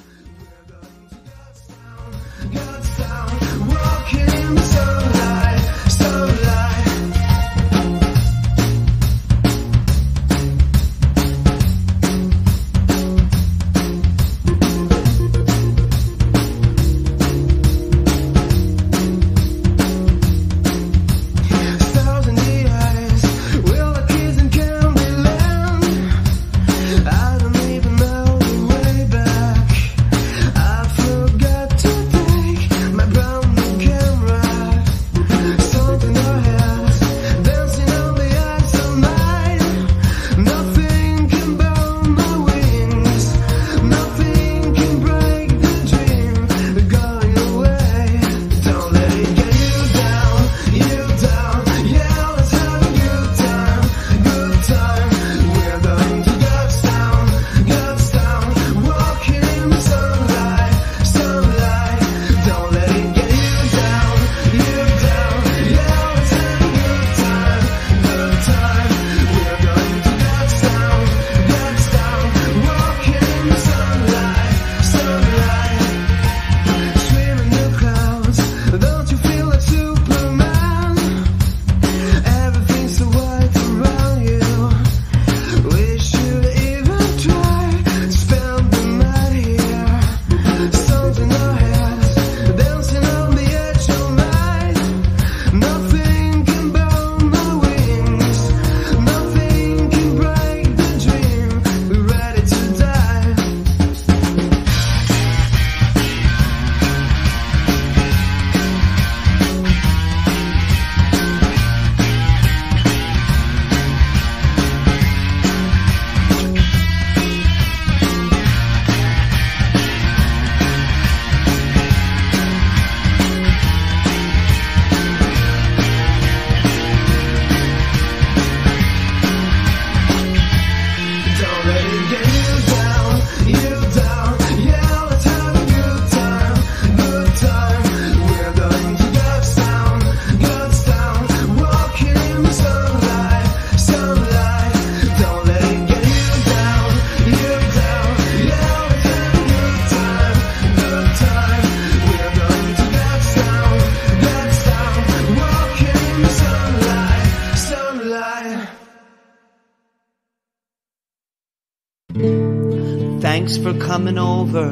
Thanks for coming over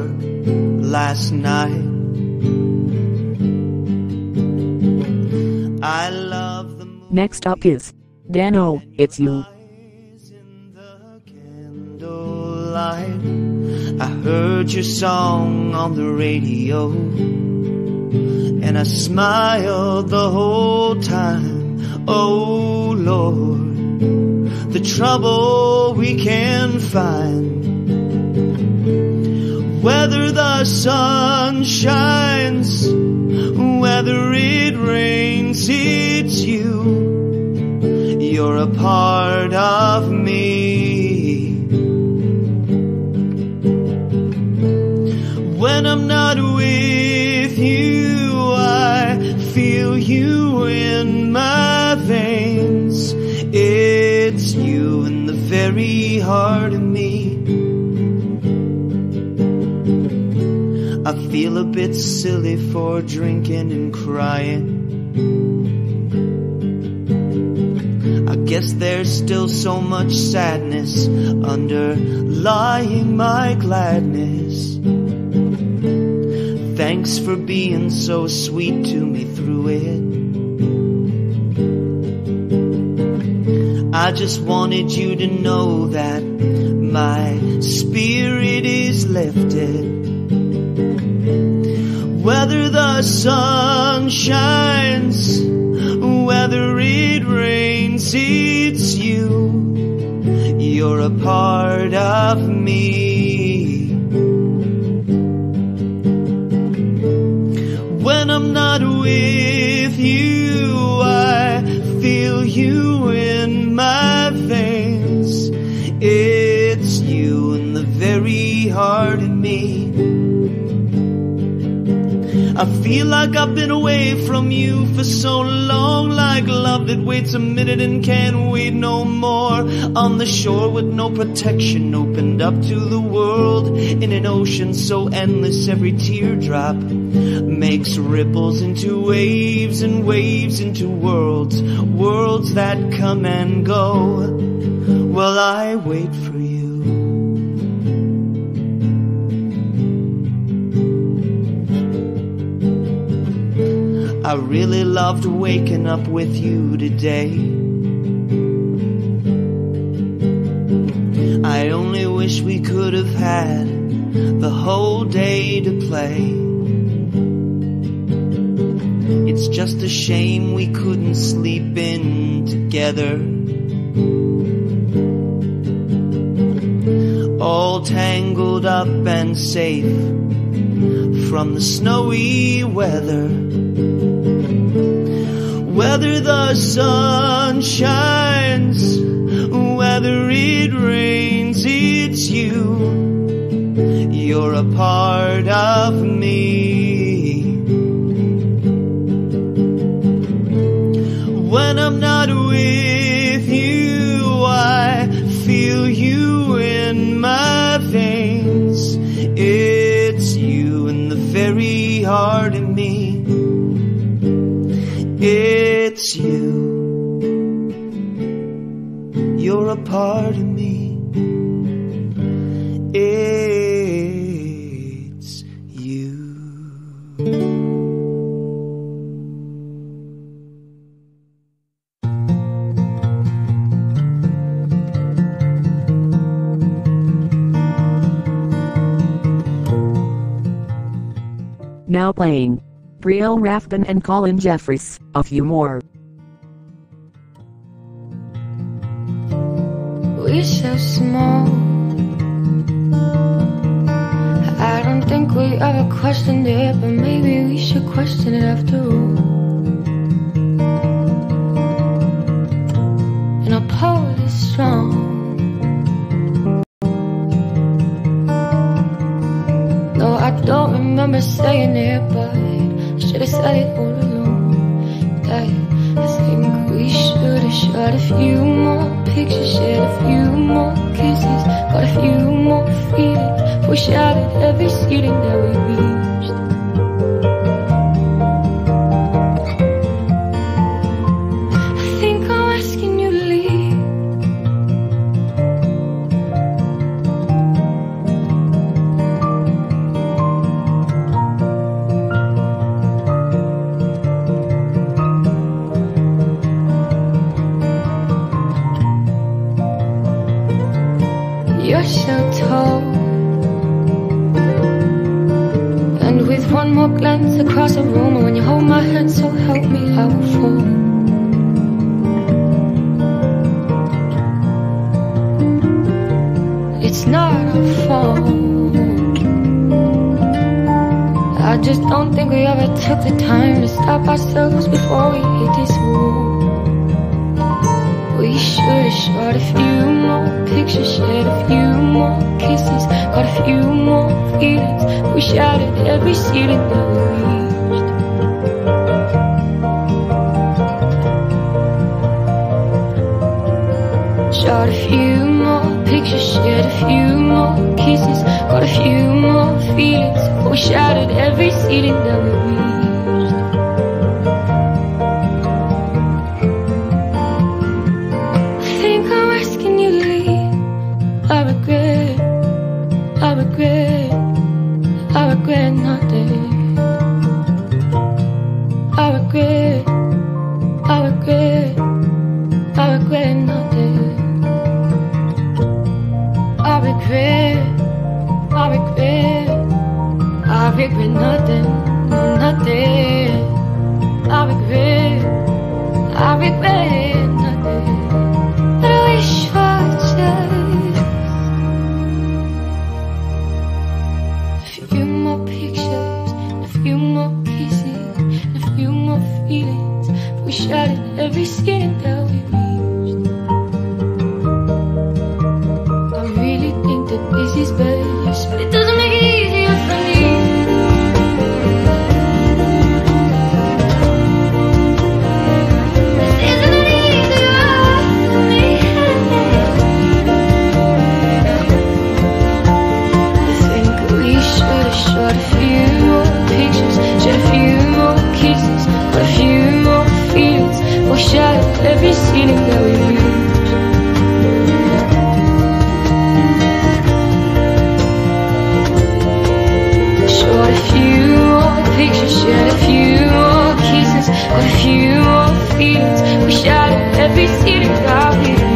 last night. I love the Next up is Dano, It's You. light. I heard your song on the radio, and I smiled the whole time. Oh Lord, the trouble we can find. Whether the sun shines, whether it rains, it's you. You're a part of me. When I'm not with you, I feel you in my veins. It's you in the very heart of me. I feel a bit silly for drinking and crying. I guess there's still so much sadness underlying my gladness. Thanks for being so sweet to me through it. I just wanted you to know that my spirit is lifted. Whether the sun shines, whether it rains, it's you. You're a part of me. When I'm not with you, I feel you in my veins. It's you in the very heart of me. I feel like I've been away from you for so long, like love that waits a minute and can't wait no more. On the shore with no protection, opened up to the world, in an ocean so endless every teardrop makes ripples into waves and waves into worlds, worlds that come and go. Well, I wait for you. I really loved waking up with you today. I only wish we could have had the whole day to play. It's just a shame we couldn't sleep in together, all tangled up and safe from the snowy weather. Whether the sun shines, whether it rains, it's you. You're a part of me. When I'm not with you, I feel you in my veins. It's you in the very heart of me. It's you. You're a part of me. It's you. Now playing Brielle Rathbun and Colin Jeffries, A Few More. We're so small. I don't think we ever questioned it, but maybe we should question it after all. And our power is strong. No, I don't remember saying it, but I should have said it all along. That I think we should have shot a few more pictures, shared a few more kisses, got a few more feelings, foreshadowed every ceiling that we reached. I think I'm asking you to leave. You're so tall, and with one more glance across the room, and when you hold my hand, so help me, I will fall. It's not our fault. I just don't think we ever took the time to stop ourselves before we hit this wall. We should have shot a few more pictures, shared a few more kisses, got a few more feelings, we shattered every ceiling that we reached. Shot a few more pictures, shared a few more kisses, got a few more feelings, we shattered every ceiling that we reached. I regret nothing. I regret nothing. I regret nothing, no nothing. I regret nothing. But I wish for just a few more pictures, a few more kisses, a few more feelings. We shattered every ceiling that we reached. I really think that this is best, but it doesn't make it easier for me. Got a few more feelings, we'll shatter every ceiling that we've used. Shot a few more pictures, shed a few more kisses, got a few more feelings, we shatter every ceiling that we've used.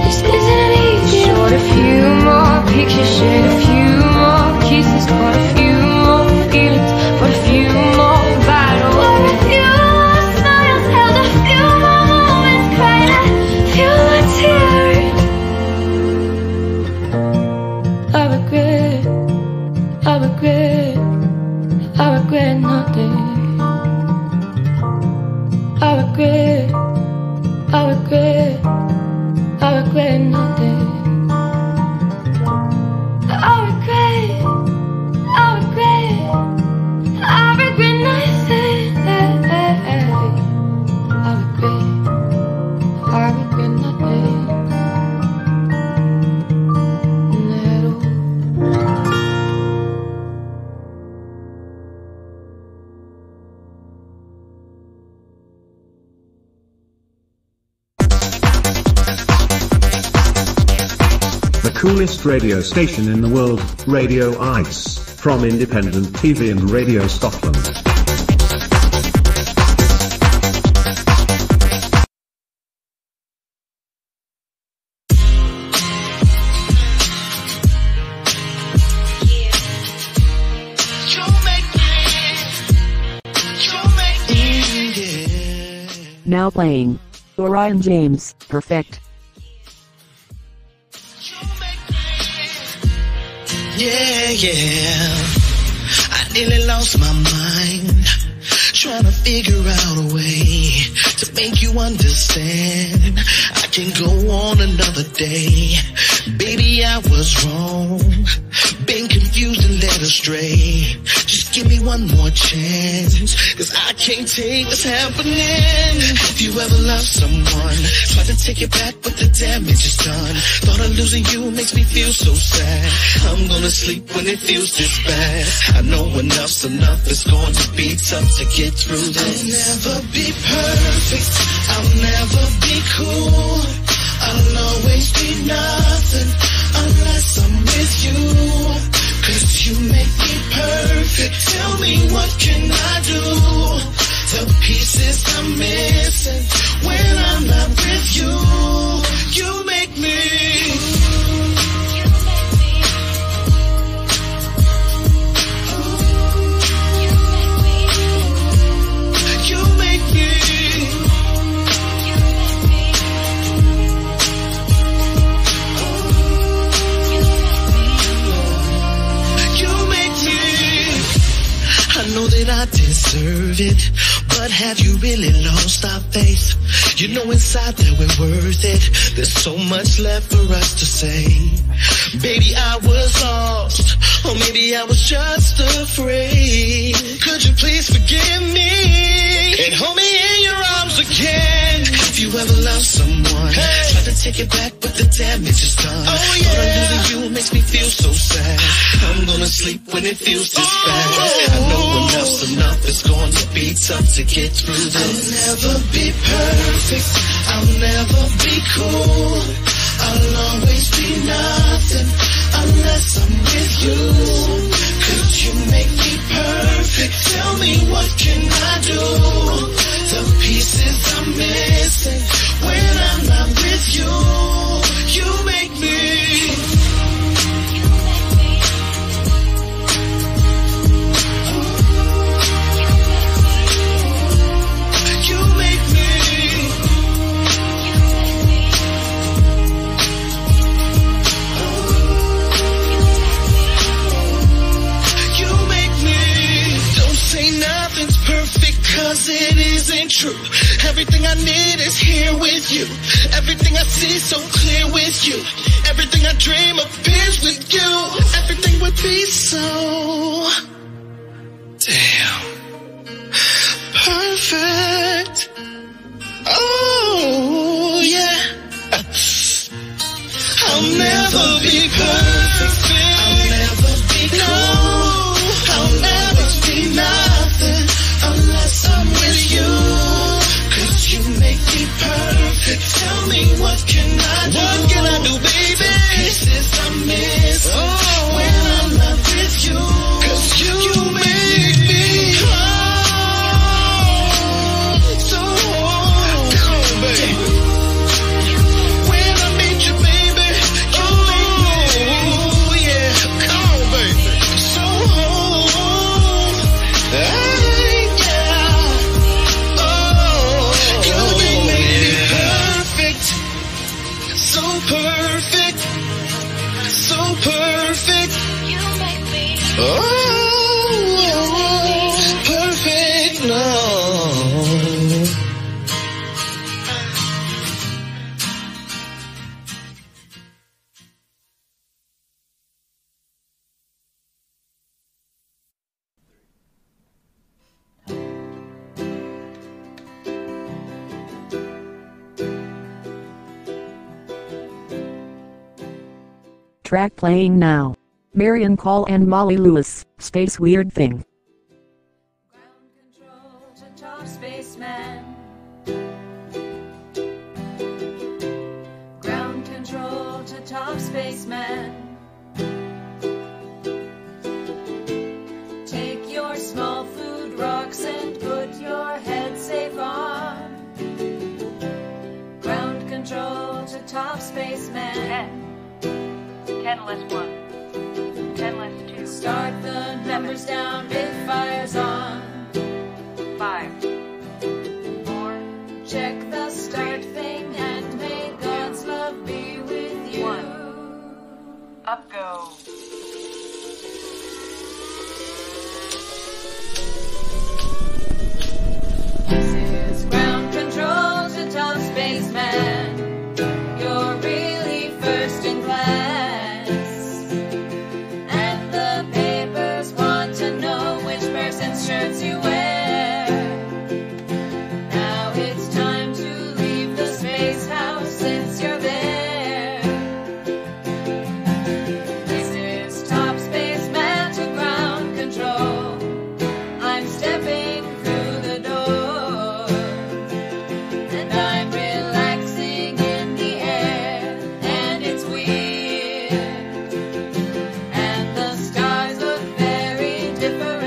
This isn't easy. Shot a few more pictures, shed a few more kisses, got a few more feelings, but a few more battles. Got a few more smiles, held a few more moments, cried a few more tears. I regret nothing. I regret nothing. Coolest radio station in the world, Radio Ice, from Independent TV and Radio Scotland. Now playing. Orion James, Perfect. Yeah, I nearly lost my mind, trying to figure out a way to make you understand. I can go on another day, baby, I was wrong, been confused and led astray. Just give me one more chance, cause I can't take what's happening. If you ever loved someone, tried to take it back but the damage is done. Thought of losing you makes me feel so sad. I'm gonna sleep when it feels this bad. I know enough's enough, it's going to be tough to get through this. I'll never be perfect, I'll never be cool, I'll always be nothing unless I'm with you. Cause you make me perfect, tell me what can I do? The pieces I'm missing when I'm not with you. You make me. I know that I deserve it, but have you really lost our faith? You know inside that we're worth it. There's so much left for us to say. Baby, I was lost, or maybe I was just afraid. Could you please forgive me and hold me in your arms again? If you ever loved someone, try to take it back, but the damage is done. Oh yeah, thought of losing you makes me feel so sad. I'm gonna sleep when it feels this bad. I know enough's enough, it's going to be tough to get through this. I'll never be perfect, I'll never be cool, I'll always be nothing unless I'm with you. Could you make me perfect? Tell me what can I do? The pieces I'm missing when I'm not with you. You make me. Cause it isn't true. Everything I need is here with you. Everything I see so clear with you. Everything I dream appears with you. Everything would be so damn perfect. Oh yeah. I'll never be perfect. I'll never be cool. perfect. You make me. Oh, perfect love. Track playing now. Marion Call and Molly Lewis, Space Weird Thing. Top spaceman. Ground control to top spaceman. Take your small food rocks and put your head safe on. Ground control to top spaceman. 10 less 1. 10 less 2. Start the numbers down, big fires on. 5. 4. Check the start thing and may God's love be with you. 1. Up go. This is ground control to top spaceman. You're really first in class. Shirts you wear. Now it's time to leave the space house since you're there. This is top spaceman to ground control. I'm stepping through the door, and I'm relaxing in the air, and it's weird, and the stars look very different.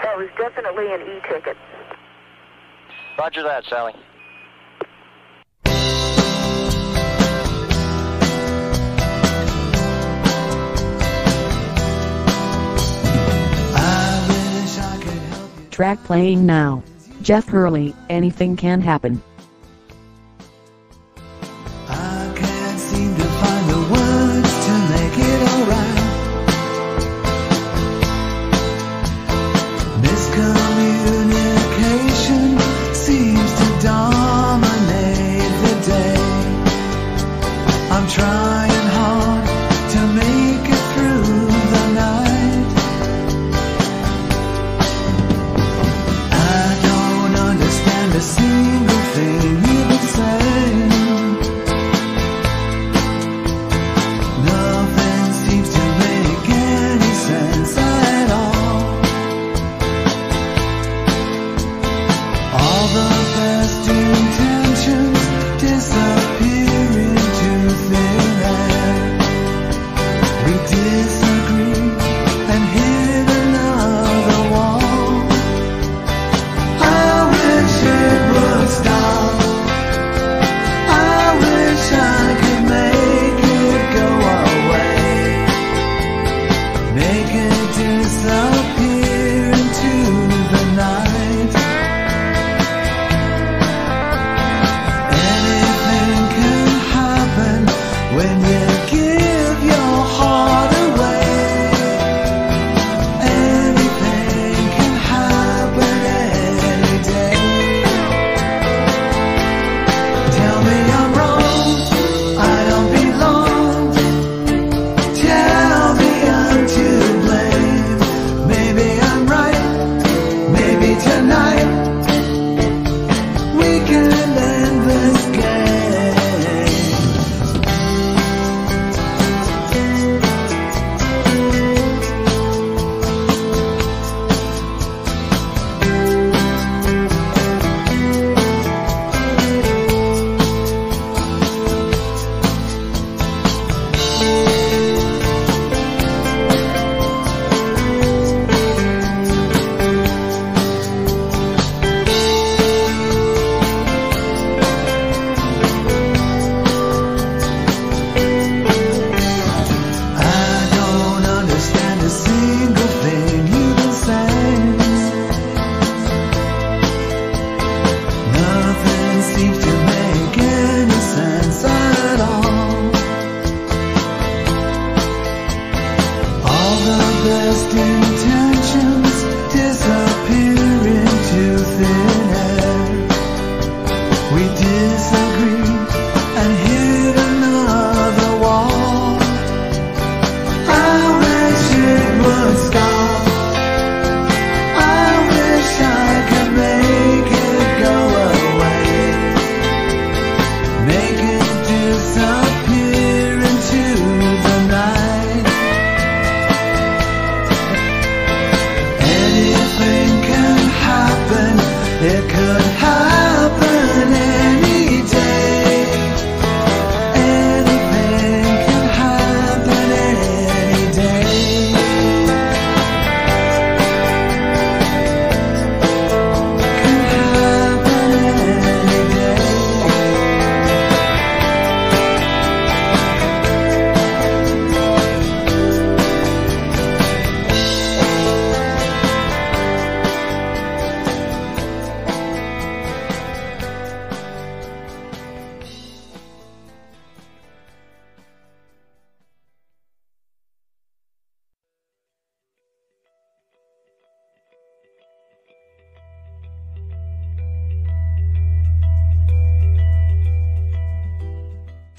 That was definitely an e-ticket. Roger that, Sally. Track playing now. Jeff Hurley, Anything Can Happen. I can't seem to find the words to make it alright. Miscommunication seems to dominate the day. I'm trying hard to make it through the night. I don't understand a single thing.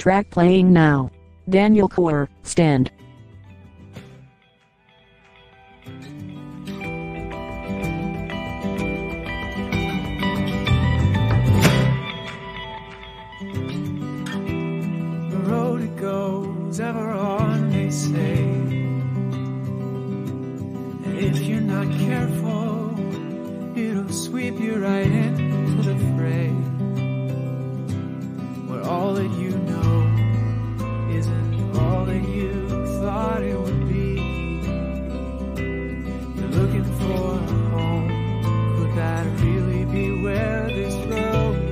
Track playing now. Daniel Kaur, Stand. The road it goes ever on, they say. And if you're not careful, it'll sweep you right into the fray, where all that you know isn't all that you thought it would be. You're looking for a home. Could that really be where this road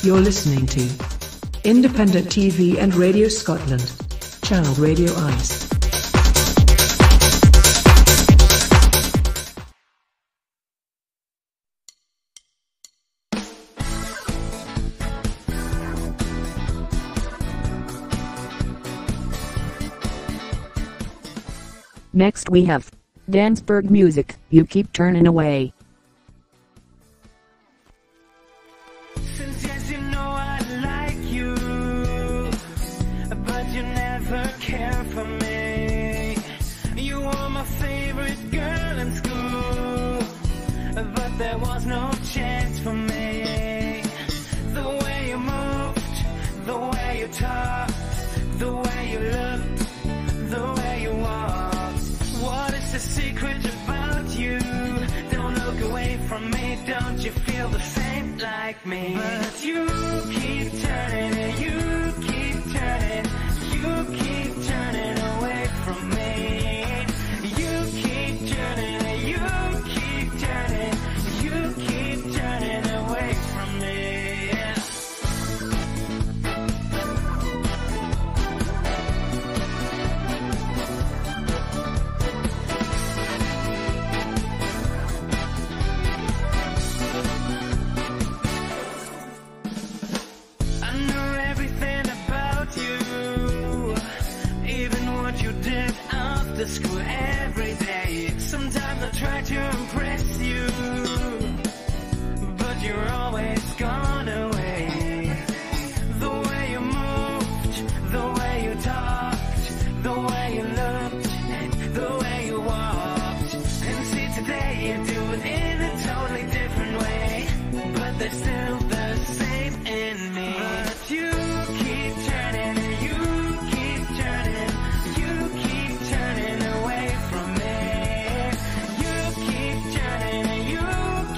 You're listening to Independent TV and Radio Scotland, Channel Radio Ice. Next we have Dansberg music, You Keep Turning Away. Since yes, you know I like you, but you never care for me. You were my favorite girl in school, but there was no chance for me. The way you moved, the way you talked, the way you looked, the way you walked. What is the secret about you? Don't look away from me, don't you feel the same like me? But you keep turning, you keep turning, you keep turning away from me. You keep turning, you keep turning, you keep turning away from me. After school every day, sometimes I try to impress you, but you're always gone away. The way you moved, the way you talked, the way you looked, the way you walked. And see today you do it in a totally different way, but there's still the same in me. But you keep turning, you keep turning, you keep turning away from me. You keep turning, you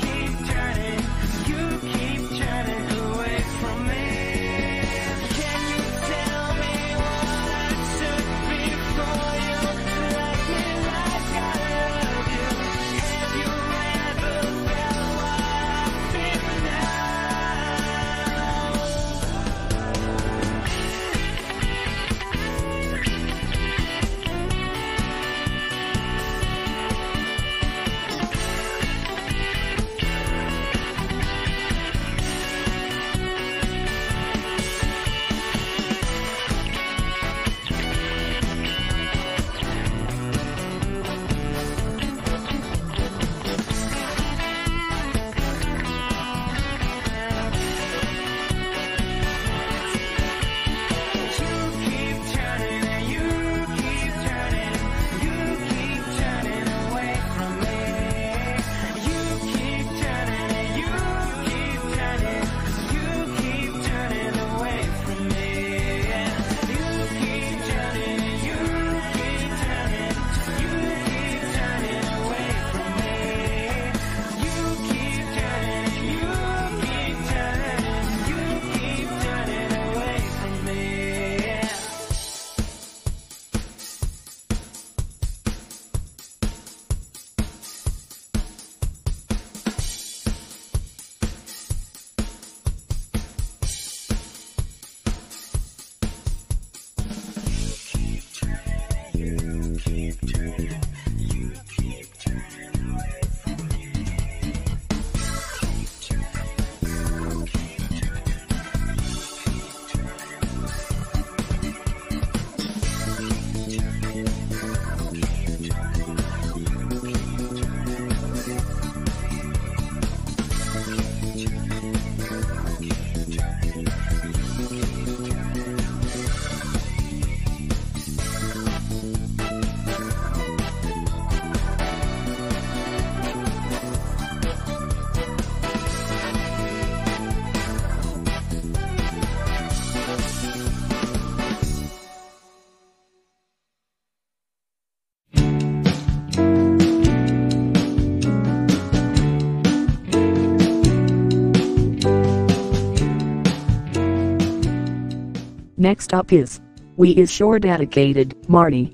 keep turning, you keep turning away from me. Can you tell me what I took before you? Like me like I love you. Have you ever felt what I feel now? Next up is We Is Sure Dedicated, Marty.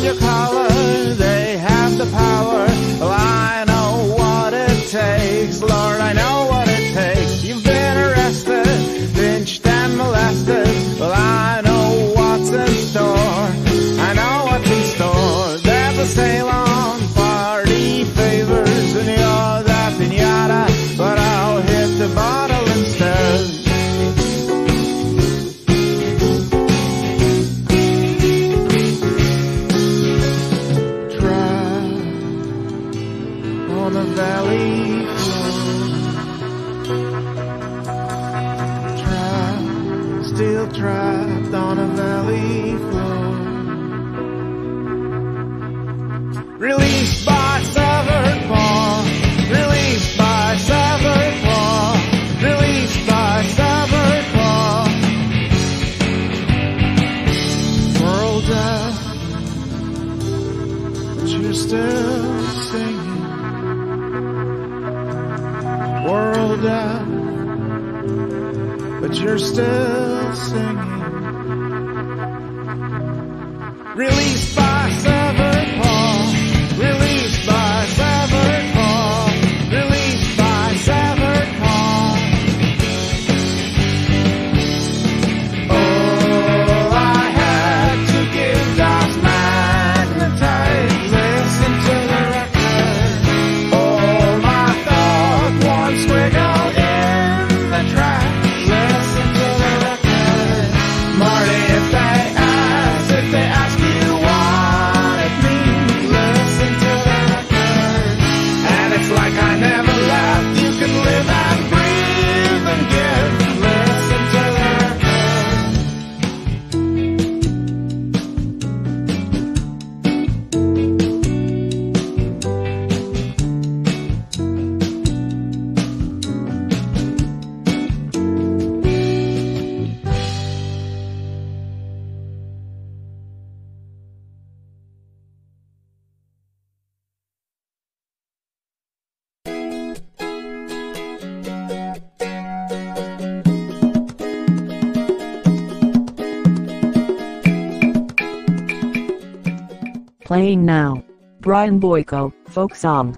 your collar, they have the power. Well, I know what it takes, Lord, I know what it takes. You've been arrested, pinched and molested. Well, I know what's in store, I know what's in store. There's a sail on party favors, and you're that pinata, but I'll hit the bottle instead. On the valley floor, still trapped on a valley floor. Released by severed paw, released by severed paw, released by severed paw. World out, but you're still singing. World out, but you're still singing. Released by severed paw, released by severed paw, released by severed paw. All I had to give does magnetize. Listen to the record. All my thought one squiggle in the track. Listen to the record. Marty, if they ask you what it means, listen to the record. And it's like I never left. You can live and breathe and give. Listen to the Playing now. Brian Boyko, folk song.